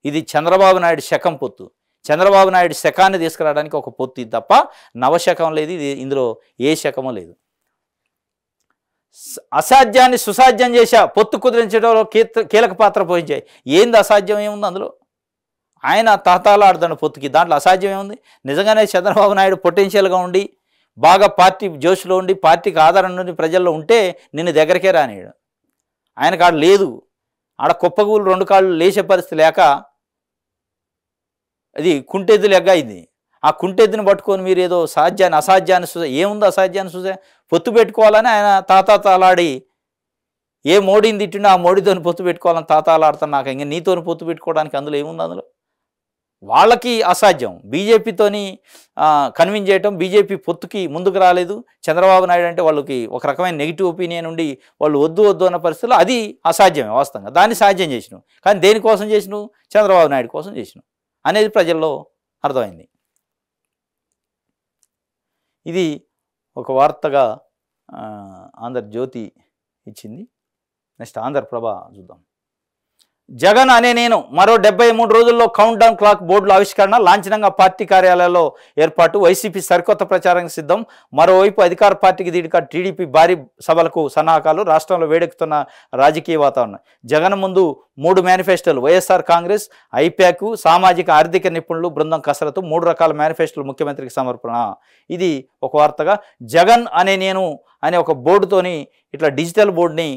ఇది చంద్రబాబు నాయుడు శకం పొత్తు. చంద్రబాబు నాయుడు శకాన్ని తీసుకురావడానికి ఒక పొత్తు తప్ప నవశకం లేదు. ఇది ఇందులో ఏ శకము లేదు. అసాధ్యాన్ని సుసాధ్యం చేశా, పొత్తు కుదిరించడంలో కీలక పాత్ర పోయించాయి. ఏంది అసాధ్యం ఏముంది అందులో? ఆయన తహతాలాడుతున్న పొత్తుకి, దాంట్లో అసాధ్యం ఏముంది? నిజంగానే చంద్రబాబు నాయుడు పొటెన్షియల్గా ఉండి బాగా పార్టీ జోష్లో ఉండి పార్టీకి ఆధారం నుండి ప్రజల్లో ఉంటే నిన్ను దగ్గరికే రానియడు. ఆయన కాడు లేదు, ఆడ కుప్పగూలు 2 కాళ్ళు లేచే పరిస్థితి లేక అది కుంటెద్దులు ఎగ్గైంది. ఆ కుంటెద్దుని పట్టుకొని మీరు ఏదో అసాధ్యాన్ని ఏముంది అసాధ్యాన్ని పొత్తు పెట్టుకోవాలని ఆయన తాతాలాడి ఏ మోడీని తిట్టినా ఆ మోడీతోని పొత్తు పెట్టుకోవాలని తాతాలాడుతాను. నాకు ఇంకా నీతోని పొత్తు పెట్టుకోవడానికి అందులో ఏముంది? అందులో వాళ్ళకి అసాధ్యం. బీజేపీతోని కన్విన్స్ చేయటం, బీజేపీ పొత్తుకి ముందుకు రాలేదు. చంద్రబాబు నాయుడు అంటే వాళ్ళకి ఒక రకమైన నెగిటివ్ ఒపీనియన్ ఉండి వాళ్ళు వద్దు అన్న పరిస్థితుల్లో అది అసాధ్యమే వాస్తవంగా. దాన్ని సాధ్యం చేసినావు. కానీ దేనికోసం చేసినావు? చంద్రబాబు నాయుడు కోసం చేసినావు అనేది ప్రజల్లో అర్థమైంది. ఇది ఒక వార్తగా ఆంధ్రజ్యోతి ఇచ్చింది. నెక్స్ట్ ఆంధ్రప్రభ చూద్దాం. జగన్ అనే నేను మరో 73 రోజుల్లో కౌంట్ డౌన్ క్లాక్ బోర్డుల ఆవిష్కరణ, లాంఛనంగా పార్టీ కార్యాలయాల్లో ఏర్పాటు, వైసీపీ సరికొత్త ప్రచారానికి సిద్ధం. మరోవైపు అధికార పార్టీకి దీటుగా టీడీపీ భారీ సభలకు సన్నాహకాలు, రాష్ట్రంలో వేడెక్కుతున్న రాజకీయ వాతావరణం. జగన్ ముందు 3 మేనిఫెస్టోలు, వైఎస్ఆర్ కాంగ్రెస్, ఐప్యాక్, సామాజిక ఆర్థిక నిపుణులు బృందం కసరత్తు, 3 రకాల మేనిఫెస్టోలు ముఖ్యమంత్రికి సమర్పణ. ఇది ఒక వార్తగా. జగన్ అనే నేను అనే ఒక బోర్డుతోని ఇట్లా డిజిటల్ బోర్డుని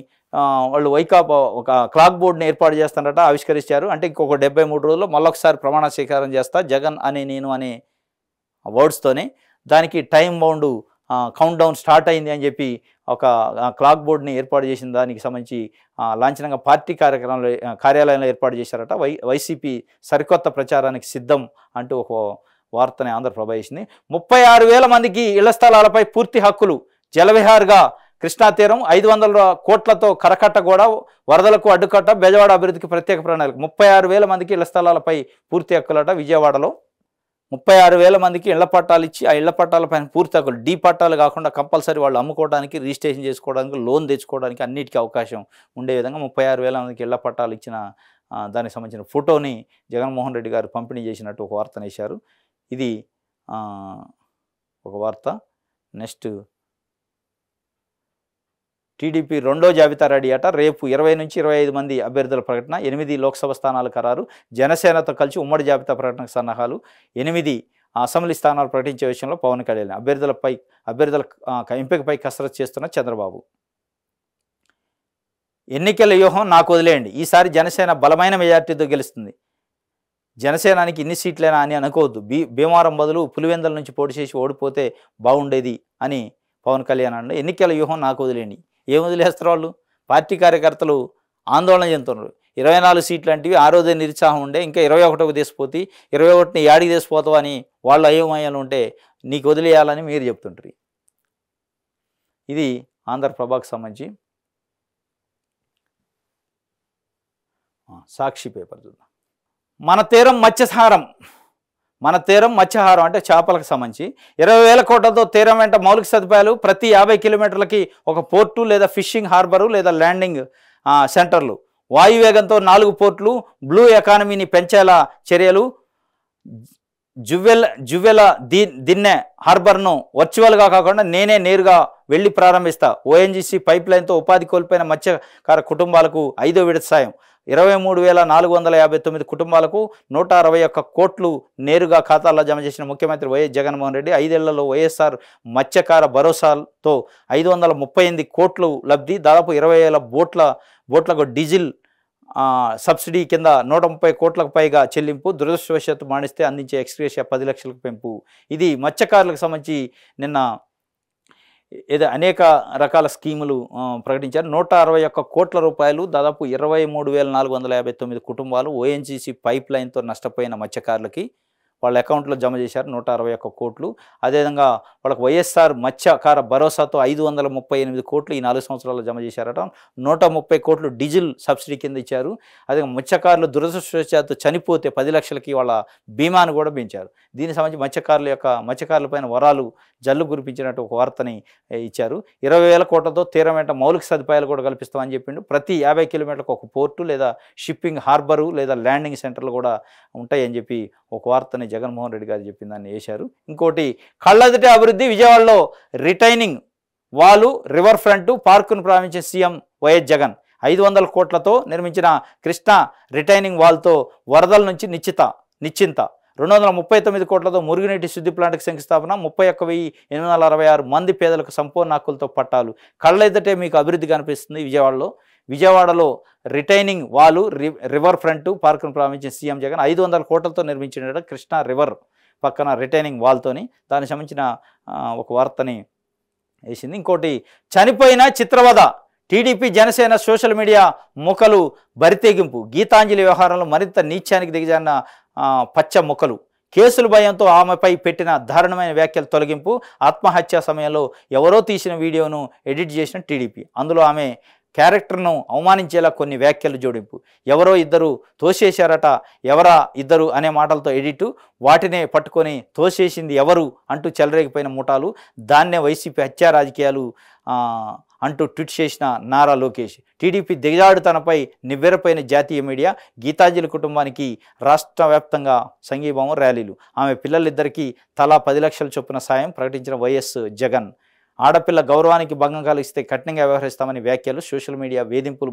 వాళ్ళు వైకాపా ఒక క్లాక్ బోర్డుని ఏర్పాటు చేస్తారట, ఆవిష్కరించారు. అంటే ఇంకొక 73 రోజుల్లో మళ్ళొకసారి ప్రమాణ స్వీకారం చేస్తా జగన్ అనే నేను అనే వర్డ్స్తోనే. దానికి time bound count down start అయింది అని చెప్పి ఒక క్లాక్ బోర్డుని ఏర్పాటు చేసిన దానికి సంబంధించి లాంఛనంగా పార్టీ కార్యాలయంలో ఏర్పాటు చేశారట. వైసీపీ సరికొత్త ప్రచారానికి సిద్ధం అంటూ ఒక వార్తని ఆంధ్రప్రభ వేసింది. 36,000 మందికి ఇళ్ల స్థలాలపై పూర్తి హక్కులు, జలవిహార్గా కృష్ణా తీరం 500 కోట్లతో కరకట్ట గోడ, వరదలకు అడ్డుకట్ట, బెజవాడ అభివృద్ధికి ప్రత్యేక ప్రణాళిక. 36,000 మందికి ఇళ్ల స్థలాలపై పూర్తి హక్కులట. విజయవాడలో 36,000 మందికి ఇళ్ల పట్టాలు ఇచ్చి ఆ ఇళ్ల పట్టాలపైన పూర్తి హక్కులు, డీ పట్టాలు కాకుండా కంపల్సరీ వాళ్ళు అమ్ముకోవడానికి, రిజిస్ట్రేషన్ చేసుకోవడానికి, లోన్ తెచ్చుకోవడానికి అన్నిటికీ అవకాశం ఉండే విధంగా 36,000 మందికి ఇళ్ల పట్టాలు ఇచ్చిన దానికి సంబంధించిన ఫోటోని జగన్మోహన్ రెడ్డి గారు పంపిణీ చేసినట్టు ఒక వార్తను వేశారు. ఇది ఒక వార్త. నెక్స్ట్ టీడీపీ రెండో జాబితా రెడీ అట. రేపు 20 నుంచి 25 మంది అభ్యర్థుల ప్రకటన, 8 లోక్సభ స్థానాలు ఖరారు. జనసేనతో కలిసి ఉమ్మడి జాబితా ప్రకటనకు సన్నాహాలు, 8 అసెంబ్లీ స్థానాలు ప్రకటించే విషయంలో పవన్ కళ్యాణ్, అభ్యర్థుల ఎంపికపై కసరత్తు చేస్తున్న చంద్రబాబు. ఎన్నికల వ్యూహం నాకు వదిలేయండి, ఈసారి జనసేన బలమైన మెజార్టీతో గెలుస్తుంది. జనసేనానికి ఇన్ని సీట్లేనా అని అనుకోవద్దు. భీమవరం బదులు పులివెందుల నుంచి పోటీ చేసి ఓడిపోతే బాగుండేది అని పవన్ కళ్యాణ్ అన్నాడు. ఎన్నికల వ్యూహం నాకు వదిలేండి. ఏం వదిలేస్తారు వాళ్ళు? పార్టీ కార్యకర్తలు ఆందోళన చెందుతున్నారు. 24 సీట్లు అంటే ఆ రోజే నిరుత్సాహం ఉండే, ఇంకా 21కు తీసిపోతే 21ని యాడికి తీసిపోతావు అని వాళ్ళు అయోమయాలు ఉంటే నీకు వదిలేయాలని మీరు చెప్తుంటారు. ఇది ఆంధ్రప్రభకు సంబంధించి. సాక్షి పేపర్ చూద్దాం. మన తీరం మత్స్యహారం అంటే చేపలకు సంబంధించి 20,000 కోట్లతో తీరం వెంట మౌలిక సదుపాయాలు, ప్రతి 50 కిలోమీటర్లకి ఒక పోర్టు లేదా ఫిషింగ్ హార్బరు లేదా ల్యాండింగ్ సెంటర్లు, వాయువేగంతో 4 పోర్టులు, బ్లూ ఎకానమీని పెంచేలా చర్యలు, జువ్వెల దిన్నె హార్బర్ను వర్చువల్గా కాకుండా నేరుగా వెళ్ళి ప్రారంభిస్తా. ఓఎన్జీసీ పైప్ లైన్తో ఉపాధి కోల్పోయిన మత్స్యకార కుటుంబాలకు 5వ విడత సాయం, 23,459 కుటుంబాలకు 161 కోట్లు నేరుగా ఖాతాల్లో జమ చేసిన ముఖ్యమంత్రి వైఎస్ జగన్మోహన్ రెడ్డి. 5 ఏళ్లలో వైఎస్ఆర్ మత్స్యకార భరోసాతో 538 కోట్లు లబ్ధి, దాదాపు 20,000 బోట్లకు డీజిల్ సబ్సిడీ కింద 130 కోట్లకు పైగా చెల్లింపు, దురదృష్టవశాత్తు మాణిస్తే అందించే ఎక్స్గ్రేషియా 10 లక్షలకు పెంపు. ఇది మత్స్యకారులకు సంబంధించి నిన్న అనేక రకాల స్కీములు ప్రకటించారు. 161 కోట్ల రూపాయలు, దాదాపు 23,459 కుటుంబాలు ఓఎన్జీసీ పైప్ లైన్తో నష్టపోయిన మత్స్యకారులకి వాళ్ళ అకౌంట్లో జమ చేశారు 161 కోట్లు. అదేవిధంగా వాళ్ళకి వైఎస్ఆర్ మత్స్యకార భరోసాతో 538 కోట్లు ఈ 4 సంవత్సరాల్లో జమ చేశారట. 130 కోట్లు డీజిల్ సబ్సిడీ కింద ఇచ్చారు. అదే మత్స్యకారులు దురదృష్టవశాత్తు చనిపోతే 10 లక్షలకి వాళ్ళ బీమాను కూడా పెంచారు. దీనికి సంబంధించి మత్స్యకారులపైన వరాలు జల్లు కురిపించినట్టు ఒక వార్తని ఇచ్చారు. 20,000 కోట్లతో తీరం వెంట మౌలిక సదుపాయాలు కూడా కల్పిస్తామని చెప్పిండు. ప్రతి 50 కిలోమీటర్లకు ఒక పోర్టు లేదా షిప్పింగ్ హార్బరు లేదా ల్యాండింగ్ సెంటర్లు కూడా ఉంటాయని చెప్పి ఒక వార్తని జగన్మోహన్ రెడ్డి గారు చెప్పిన దాన్ని వేశారు. ఇంకోటి కళ్ళెదుటే అభివృద్ధి, విజయవాడలో రిటైనింగ్ వాలు, రివర్ ఫ్రంట్ పార్కును ప్రారంభించిన సీఎం వైఎస్ జగన్. 500 కోట్లతో నిర్మించిన కృష్ణా రిటైనింగ్ వాల్తో వరదల నుంచి నిశ్చింత. 239 కోట్లతో మురుగునీటి శుద్ధి ప్లాంట్కి శంకుస్థాపన, 31,866 మంది పేదలకు సంపూర్ణ హక్కులతో పట్టాలు. కళ్ళెదుటే మీకు అభివృద్ధి కనిపిస్తుంది విజయవాడలో రిటైనింగ్ వాలు, రివర్ ఫ్రంట్ పార్కును ప్రారంభించిన సీఎం జగన్. 500 కోట్లతో నిర్మించిన కృష్ణా రివర్ పక్కన రిటైనింగ్ వాల్తోని దానికి సంబంధించిన ఒక వార్తని వేసింది. ఇంకోటి చనిపోయిన చిత్రవద, టీడీపీ జనసేన సోషల్ మీడియా ముఖలు బరితెగింపు, గీతాంజలి వ్యవహారంలో మరింత నీచానికి దిగజారిన పచ్చ ముఖలు, కేసుల భయంతో ఆమెపై పెట్టిన దారుణమైన వ్యాఖ్యలు తొలగింపు, ఆత్మహత్య సమయంలో ఎవరో తీసిన వీడియోను ఎడిట్ చేసిన టీడీపీ, అందులో ఆమె క్యారెక్టర్ను అవమానించేలా కొన్ని వ్యాఖ్యలు జోడింపు, ఎవరో ఇద్దరు తోసేశారట, ఎవరా ఇద్దరు అనే మాటలతో ఎడిట్, వాటినే పట్టుకొని తోసేసింది ఎవరు అంటూ చెలరేగిపోయిన ముఠాలు, దాన్నే వైసీపీ హత్యా రాజకీయాలు అంటూ ట్వీట్ చేసిన నారా లోకేష్. టీడీపీ దిగజాడుతనపై నివ్వెరపోయిన జాతీయ మీడియా, గీతాంజలి కుటుంబానికి రాష్ట్ర వ్యాప్తంగా సంఘీభావం ర్యాలీలు, ఆమె పిల్లలిద్దరికీ తలా 10 లక్షల చొప్పున సాయం ప్రకటించిన వైఎస్ జగన్. ఆడపిల్ల గౌరవానికి భంగం కలిగిస్తే కఠినంగా వ్యవహరిస్తామని వ్యాఖ్యలు, సోషల్ మీడియా వేధింపులు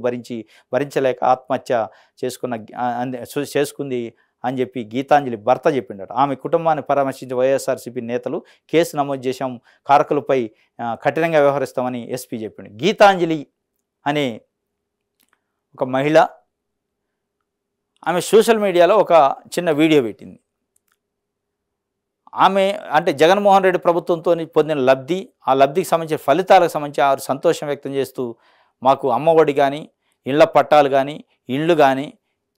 భరించలేక ఆత్మహత్య చేసుకుంది అని చెప్పి గీతాంజలి భర్త చెప్పిండట. ఆమె కుటుంబాన్ని పరామర్శించిన వైఎస్ఆర్సీపీ నేతలు కేసు నమోదు చేశాం, కారకులపై కఠినంగా వ్యవహరిస్తామని ఎస్పీ చెప్పిండు. గీతాంజలి అనే ఒక మహిళ, ఆమె సోషల్ మీడియాలో ఒక చిన్న వీడియో పెట్టింది. ఆమె అంటే జగన్మోహన్ రెడ్డి ప్రభుత్వంతో పొందిన లబ్ధి, ఆ లబ్ధికి సంబంధించిన ఫలితాలకు సంబంధించి ఆరు సంతోషం వ్యక్తం చేస్తూ, మాకు అమ్మఒడి కానీ, ఇళ్ల పట్టాలు కానీ, ఇండ్లు కానీ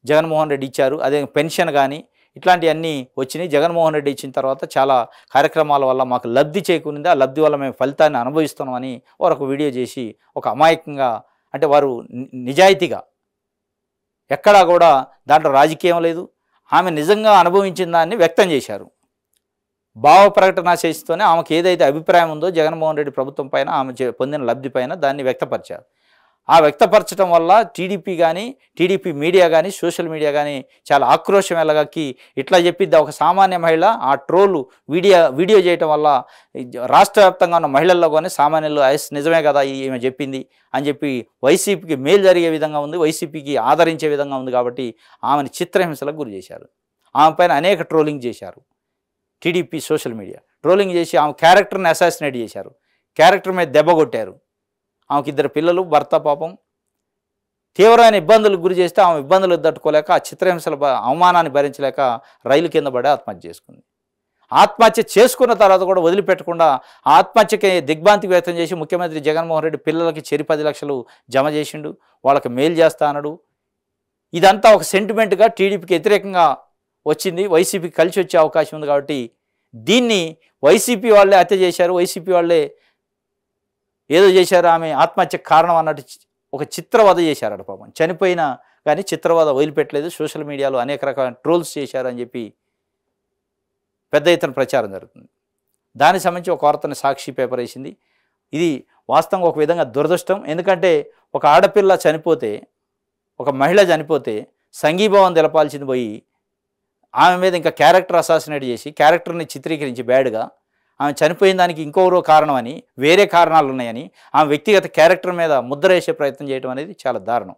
జగన్మోహన్ రెడ్డి ఇచ్చారు, అదే పెన్షన్ కానీ ఇట్లాంటివన్నీ వచ్చినాయి. జగన్మోహన్ రెడ్డి ఇచ్చిన తర్వాత చాలా కార్యక్రమాల వల్ల మాకు లబ్ధి చేకూరింది, ఆ లబ్ధి వల్ల మేము ఫలితాన్ని అనుభవిస్తున్నామని వారు ఒక వీడియో చేసి, ఒక అమాయకంగా, అంటే వారు నిజాయితీగా, ఎక్కడా కూడా దాంట్లో రాజకీయం లేదు, ఆమె నిజంగా అనుభవించిన దాన్ని వ్యక్తం చేశారు. భావ ప్రకటన చేస్తూనే ఆమెకు ఏదైతే అభిప్రాయం ఉందో జగన్మోహన్ రెడ్డి ప్రభుత్వం పైన, ఆమె పొందిన లబ్ధి పైన దాన్ని వ్యక్తపరిచారు. ఆ వ్యక్తపరచడం వల్ల టీడీపీ కానీ, టీడీపీ మీడియా కానీ, సోషల్ మీడియా కానీ చాలా ఆక్రోశం ఎలాగకి ఇట్లా చెప్పిద్ది. ఒక సామాన్య మహిళ ఆ ట్రోలు వీడియో చేయటం వల్ల రాష్ట్ర వ్యాప్తంగా ఉన్న మహిళల్లో కానీ సామాన్యులు నిజమే కదా ఈమె చెప్పింది అని చెప్పి వైసీపీకి మేలు జరిగే విధంగా ఉంది, వైసీపీకి ఆదరించే విధంగా ఉంది కాబట్టి ఆమెను చిత్రహింసలకు గురి చేశారు. ఆమె పైన అనేక ట్రోలింగ్ చేశారు. టీడీపీ సోషల్ మీడియా ట్రోలింగ్ చేసి ఆమె క్యారెక్టర్ని అసాసినేట్ చేశారు, క్యారెక్టర్ మీద దెబ్బ కొట్టారు. ఆమెకి 2 పిల్లలు, భర్త పాపం తీవ్రమైన ఇబ్బందులకు గురి చేస్తే ఆమె ఇబ్బందులు తట్టుకోలేక, ఆ చిత్రహింసల అవమానాన్ని భరించలేక రైలు కింద పడి ఆత్మహత్య చేసుకుంది. ఆత్మహత్య చేసుకున్న తర్వాత కూడా వదిలిపెట్టకుండా ఆత్మహత్యకి దిగ్భ్రాంతి వ్యక్తం చేసి ముఖ్యమంత్రి జగన్మోహన్ రెడ్డి పిల్లలకి 10 లక్షలు జమ చేసిండు, వాళ్ళకి మేలు చేస్తా అన్నాడు. ఇదంతా ఒక సెంటిమెంట్గా టీడీపీకి వ్యతిరేకంగా వచ్చింది, వైసీపీకి కలిసి వచ్చే అవకాశం ఉంది కాబట్టి దీన్ని వైసీపీ వాళ్ళే హత్య చేశారు, వైసీపీ వాళ్ళే ఏదో చేశారు, ఆమె ఆత్మహత్యకు కారణం అన్నట్టు ఒక చిత్రవధ చేశారట. పాపం చనిపోయినా కానీ చిత్రవధ వదిలిపెట్టలేదు. సోషల్ మీడియాలో అనేక రకాల ట్రోల్స్ చేశారు అని చెప్పి పెద్ద ఎత్తున ప్రచారం జరుగుతుంది. దానికి సంబంధించి ఒక వార్తని సాక్షి పేపర్ వేసింది. ఇది వాస్తవంగా ఒక విధంగా దురదృష్టం. ఎందుకంటే ఒక ఆడపిల్ల చనిపోతే, ఒక మహిళ చనిపోతే సంఘీభావం తెలపాల్సింది పోయి ఆమె మీద ఇంకా క్యారెక్టర్ అసాసినేట్ చేసి, క్యారెక్టర్ని చిత్రీకరించి బ్యాడ్గా, ఆమె చనిపోయిన దానికి ఇంకొకరో కారణం అని, వేరే కారణాలు ఉన్నాయని ఆమె వ్యక్తిగత క్యారెక్టర్ మీద ముద్ర వేసే ప్రయత్నం చేయడం అనేది చాలా దారుణం.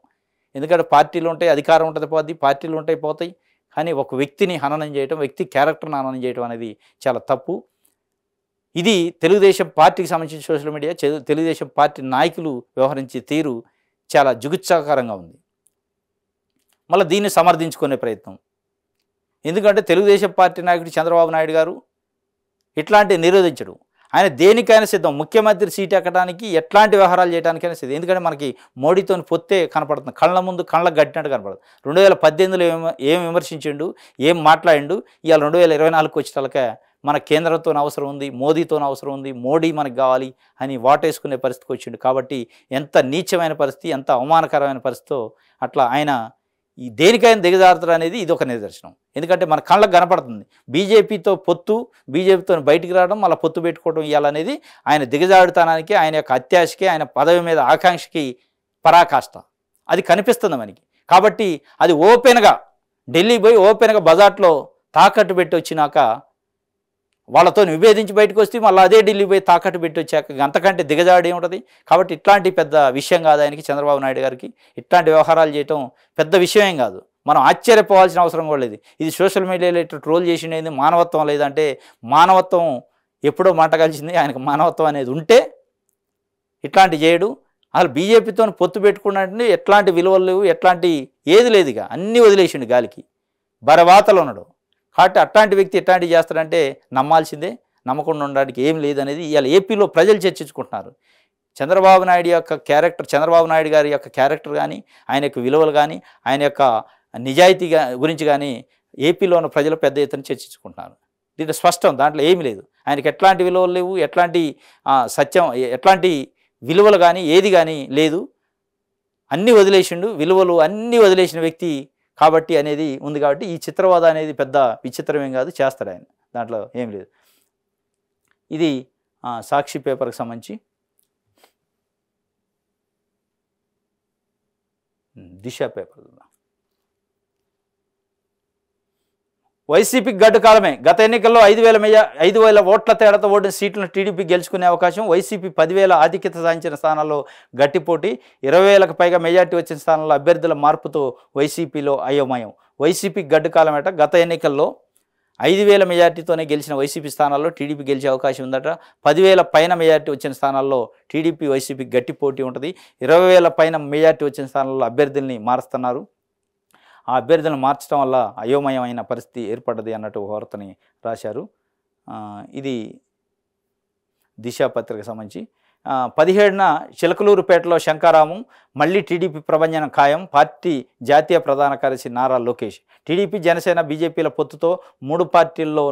ఎందుకంటే పార్టీలు ఉంటాయి, అధికారం ఉంటుంది, పోద్ది, పార్టీలు ఉంటాయి, పోతాయి, కానీ ఒక వ్యక్తిని హననం చేయడం, వ్యక్తి క్యారెక్టర్ని హననం చేయడం అనేది చాలా తప్పు. ఇది తెలుగుదేశం పార్టీకి సంబంధించిన సోషల్ మీడియా, తెలుగుదేశం పార్టీ నాయకులు వ్యవహరించే తీరు చాలా జుగుత్సాకరంగా ఉంది. మళ్ళీ దీన్ని సమర్థించుకునే ప్రయత్నం. ఎందుకంటే తెలుగుదేశం పార్టీ నాయకుడు చంద్రబాబు నాయుడు గారు ఇట్లాంటి నిరోధించడు, ఆయన దేనికైనా సిద్ధం. ముఖ్యమంత్రి సీట్ ఎక్కడానికి ఎట్లాంటి వ్యవహారాలు చేయడానికైనా సిద్ధం. ఎందుకంటే మనకి మోడీతో పొత్తే కనపడుతుంది, కళ్ళ ముందు కళ్ళకు గట్టినట్టు కనపడుతుంది. 2018లో ఏం విమర్శించిండు, ఏం మాట్లాడిండు, ఇవాళ 2024కి వచ్చేటలకే మన కేంద్రంతో అవసరం ఉంది, మోదీతో అవసరం ఉంది, మోడీ మనకు కావాలి అని వాటేసుకునే పరిస్థితికి వచ్చిండు. కాబట్టి ఎంత నీచమైన పరిస్థితి, ఎంత అవమానకరమైన పరిస్థితితో అట్లా ఆయన ఈ దేనికైనా దిగజారుతారు అనేది ఇది ఒక నిదర్శనం. ఎందుకంటే మన కళ్ళకు కనపడుతుంది బీజేపీతో పొత్తు, బీజేపీతో బయటికి రావడం, మళ్ళీ పొత్తు పెట్టుకోవడం ఇవ్వాలనేది ఆయన దిగజారుతానానికి, ఆయన యొక్క అత్యాశకి, ఆయన పదవి మీద ఆకాంక్షకి పరాకాష్ట అది కనిపిస్తుంది మనకి. కాబట్టి అది ఓపెన్గా ఢిల్లీ పోయి ఓపెన్గా బజార్లో తాకట్టు పెట్టి వచ్చినాక, వాళ్ళతో విభేదించి బయటకు వస్తే మళ్ళీ అదే ఢిల్లీ పోయి తాకట్టు పెట్టి వచ్చాక అంతకంటే దిగజాడి ఉంటుంది. కాబట్టి ఇట్లాంటి పెద్ద విషయం కాదు ఆయనకి, చంద్రబాబు నాయుడు గారికి ఇట్లాంటి వ్యవహారాలు చేయటం పెద్ద విషయం కాదు. మనం ఆశ్చర్యపోవాల్సిన అవసరం కూడా లేదు. ఇది సోషల్ మీడియాలో ఇట్లా ట్రోల్ చేసిండేది మానవత్వం లేదంటే, మానవత్వం ఎప్పుడో మాట కలిసింది. ఆయనకు మానవత్వం అనేది ఉంటే ఇట్లాంటి చేయడు. అసలు బీజేపీతో పొత్తు పెట్టుకున్నట్టు ఎట్లాంటి విలువలు లేవు, ఎట్లాంటి ఏది లేదు, ఇక అన్నీ వదిలేసిండు గాలికి, బరవాతలు ఉన్నాడు. కాబట్టి అట్లాంటి వ్యక్తి ఎట్లాంటివి చేస్తాడంటే నమ్మాల్సిందే, నమ్మకుండా ఉండడానికి ఏం లేదనేది ఇవాళ ఏపీలో ప్రజలు చర్చించుకుంటున్నారు. చంద్రబాబు నాయుడు యొక్క క్యారెక్టర్, చంద్రబాబు నాయుడు గారి యొక్క క్యారెక్టర్ కానీ, ఆయన యొక్క విలువలు కానీ, ఆయన యొక్క నిజాయితీ గురించి కానీ ఏపీలో ఉన్న ప్రజలు పెద్ద ఎత్తున చర్చించుకుంటున్నారు. దీంట్లో స్పష్టం, దాంట్లో ఏమీ లేదు. ఆయనకి ఎట్లాంటి విలువలు లేవు, ఎట్లాంటి సత్యం, ఎట్లాంటి విలువలు కానీ ఏది కానీ లేదు. అన్నీ వదిలేసిండు, విలువలు అన్నీ వదిలేసిన వ్యక్తి కాబట్టి అనేది ఉంది. కాబట్టి ఈ చిత్రవాద అనేది పెద్ద విచిత్రమేం కాదు, చేస్తాడు ఆయన, దాంట్లో ఏం లేదు. ఇది సాక్షి పేపర్కి సంబంధించి. దిశ పేపర్. వైసీపీకి గడ్డు కాలమే. గత ఎన్నికల్లో 5,000 ఓట్ల తేడాతో ఓడిన సీట్లను టీడీపీ గెలుచుకునే అవకాశం. వైసీపీ 10,000 ఆధిక్యత సాధించిన స్థానాల్లో గట్టి పోటీ. 20,000కు పైగా మెజార్టీ వచ్చిన స్థానాల్లో అభ్యర్థుల మార్పుతో వైసీపీలో అయోమయం. వైసీపీకి గడ్డు కాలమేట. గత ఎన్నికల్లో 5,000 మెజార్టీతోనే గెలిచిన వైసీపీ స్థానాల్లో టీడీపీ గెలిచే అవకాశం ఉందట. 10,000 పైన మెజార్టీ వచ్చిన స్థానాల్లో టీడీపీ వైసీపీకి గట్టి పోటీ ఉంటుంది. 20,000 పైన మెజార్టీ వచ్చిన స్థానాల్లో అభ్యర్థుల్ని మారుస్తున్నారు. ఆ అభ్యర్థులను మార్చడం వల్ల అయోమయమైన పరిస్థితి ఏర్పడ్డది అన్నట్టు వార్తని రాశారు. ఇది దిశ పత్రిక సంబంధించి. 17న చిలకలూరుపేటలో శంకారాము మళ్ళీ టీడీపీ ప్రభంజనం ఖాయం. పార్టీ జాతీయ ప్రధాన కార్యదర్శి నారా లోకేష్. టీడీపీ, జనసేన, బీజేపీల పొత్తుతో 3 పార్టీల్లో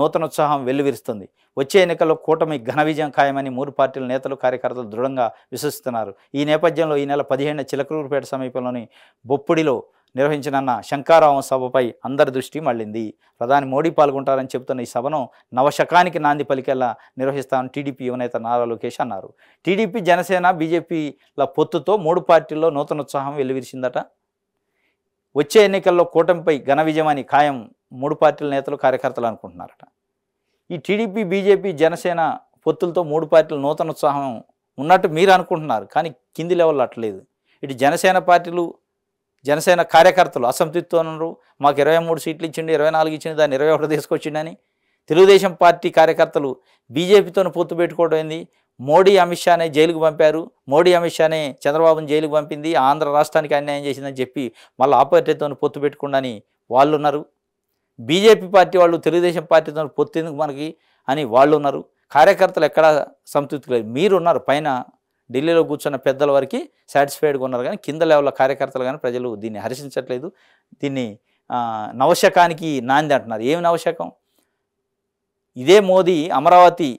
నూతనోత్సాహం వెల్లువిరుస్తుంది. వచ్చే ఎన్నికల్లో కూటమి ఘన విజయం ఖాయమని 3 పార్టీల నేతలు, కార్యకర్తలు దృఢంగా విశ్వసిస్తున్నారు. ఈ నేపథ్యంలో ఈ నెల 15న చిలకలూరుపేట సమీపంలోని బొప్పుడిలో నిర్వహించనున్న శంకారావం సభపై అందరి దృష్టి మళ్ళింది. ప్రధాని మోడీ పాల్గొంటారని చెబుతున్న ఈ సభను నవశకానికి నాంది పలికేలా నిర్వహిస్తామని టీడీపీ యువనేత నారా లోకేష్ అన్నారు. టీడీపీ, జనసేన, బీజేపీల పొత్తుతో 3 పార్టీల్లో నూతనోత్సాహం వెల్లువిరిసిందట. వచ్చే ఎన్నికల్లో కూటమిపై ఘన విజయమని ఖాయం 3 పార్టీల నేతలు, కార్యకర్తలు అనుకుంటున్నారట. ఈ టీడీపీ, బీజేపీ, జనసేన పొత్తులతో 3 పార్టీలు నూతనోత్సాహం ఉన్నట్టు మీరు అనుకుంటున్నారు, కానీ కింది లెవెల్లో అట్లేదు. ఇటు జనసేన పార్టీలు, జనసేన కార్యకర్తలు అసంతృప్తితో ఉన్నారు. మాకు 23 సీట్లు ఇచ్చిండు, 24 ఇచ్చిండు, దాన్ని 21 తీసుకొచ్చిండని. తెలుగుదేశం పార్టీ కార్యకర్తలు బీజేపీతో పొత్తు పెట్టుకోవడం ఏంది, మోడీ అమిత్ షానే జైలుకు పంపారు, మోడీ అమిత్ షానే చంద్రబాబుని జైలుకు పంపింది, ఆంధ్ర రాష్ట్రానికి అన్యాయం చేసిందని చెప్పి మళ్ళీ ఆ పార్టీతో పొత్తు పెట్టుకుండని వాళ్ళు ఉన్నారు. బీజేపీ పార్టీ వాళ్ళు తెలుగుదేశం పార్టీతో పొత్తు ఎందుకు మనకి అని వాళ్ళు ఉన్నారు. కార్యకర్తలు ఎక్కడా సంతృప్తి లేదు. మీరు ఉన్నారు పైన ఢిల్లీలో కూర్చున్న పెద్దల వరకు సాటిస్ఫైడ్గా ఉన్నారు, కానీ కింద లెవెల్లో కార్యకర్తలు కానీ ప్రజలు దీన్ని హర్షించట్లేదు. దీన్ని నవశకానికి నాంది అంటున్నారు. ఏమి నవశకం? ఇదే మోదీ అమరావతి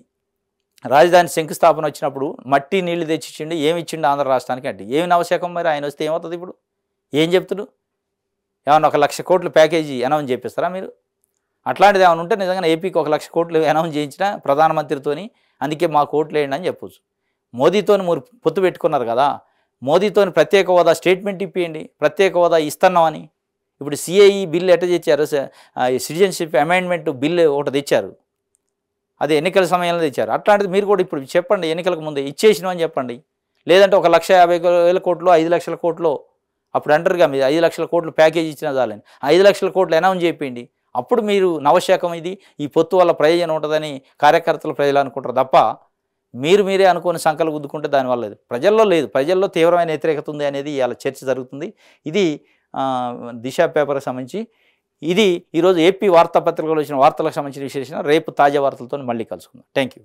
రాజధాని శంకుస్థాపన వచ్చినప్పుడు మట్టి నీళ్లు తెచ్చిచ్చిండు, ఏమి ఇచ్చిండు ఆంధ్ర రాష్ట్రానికి అంటే ఏమి నవశకం? మరి ఆయన వస్తే ఏమవుతుంది? ఇప్పుడు ఏం చెప్తుడు? ఏమన్నా 1,00,000 కోట్ల ప్యాకేజీ అనౌన్స్ చేపిస్తారా మీరు? అట్లాంటిది ఏమైనా ఉంటే నిజంగా ఏపీకి 1,00,000 కోట్లు అనౌన్స్ చేయించిన ప్రధానమంత్రితోని, అందుకే మా కోట్లు వేయండి అని చెప్పొచ్చు. మోదీతోని మీరు పొత్తు పెట్టుకున్నారు కదా, మోదీతోని ప్రత్యేక హోదా స్టేట్మెంట్ ఇప్పియండి, ప్రత్యేక హోదా ఇస్తున్నామని. ఇప్పుడు సిఏఈ బిల్లు ఎట్లా తెచ్చారు, సిటిజన్షిప్ అమెండ్మెంట్ బిల్లు ఒకటి తెచ్చారు, అది ఎన్నికల సమయంలో తెచ్చారు. అట్లాంటిది మీరు కూడా ఇప్పుడు చెప్పండి, ఎన్నికలకు ముందే ఇచ్చేసినామని చెప్పండి. లేదంటే 1,50,000 కోట్లు, 5,00,000 కోట్లు అప్పుడు అంటారుగా, మీరు 5,00,000 కోట్లు ప్యాకేజ్ ఇచ్చినా చాలని, 5,00,000 కోట్లు అనౌన్స్ చేయండి. అప్పుడు మీరు నవశకం ఇది, ఈ పొత్తు వల్ల ప్రయోజనం ఉంటుందని కార్యకర్తలు, ప్రజలు అనుకుంటారు తప్ప మీరే అనుకుని సంకలు గుద్దుకుంటే దానివల్ల లేదు. ప్రజల్లో లేదు, ప్రజల్లో తీవ్రమైన వ్యతిరేకత ఉంది అనేది ఇవాళ చర్చ జరుగుతుంది. ఇది దిశ పేపర్కి సంబంధించి. ఇది ఈరోజు ఏపీ వార్తాపత్రికలో వచ్చిన వార్తలకు సంబంధించిన విశేషణ. రేపు తాజా వార్తలతో మళ్ళీ కలుసుకుందాం. Thank you.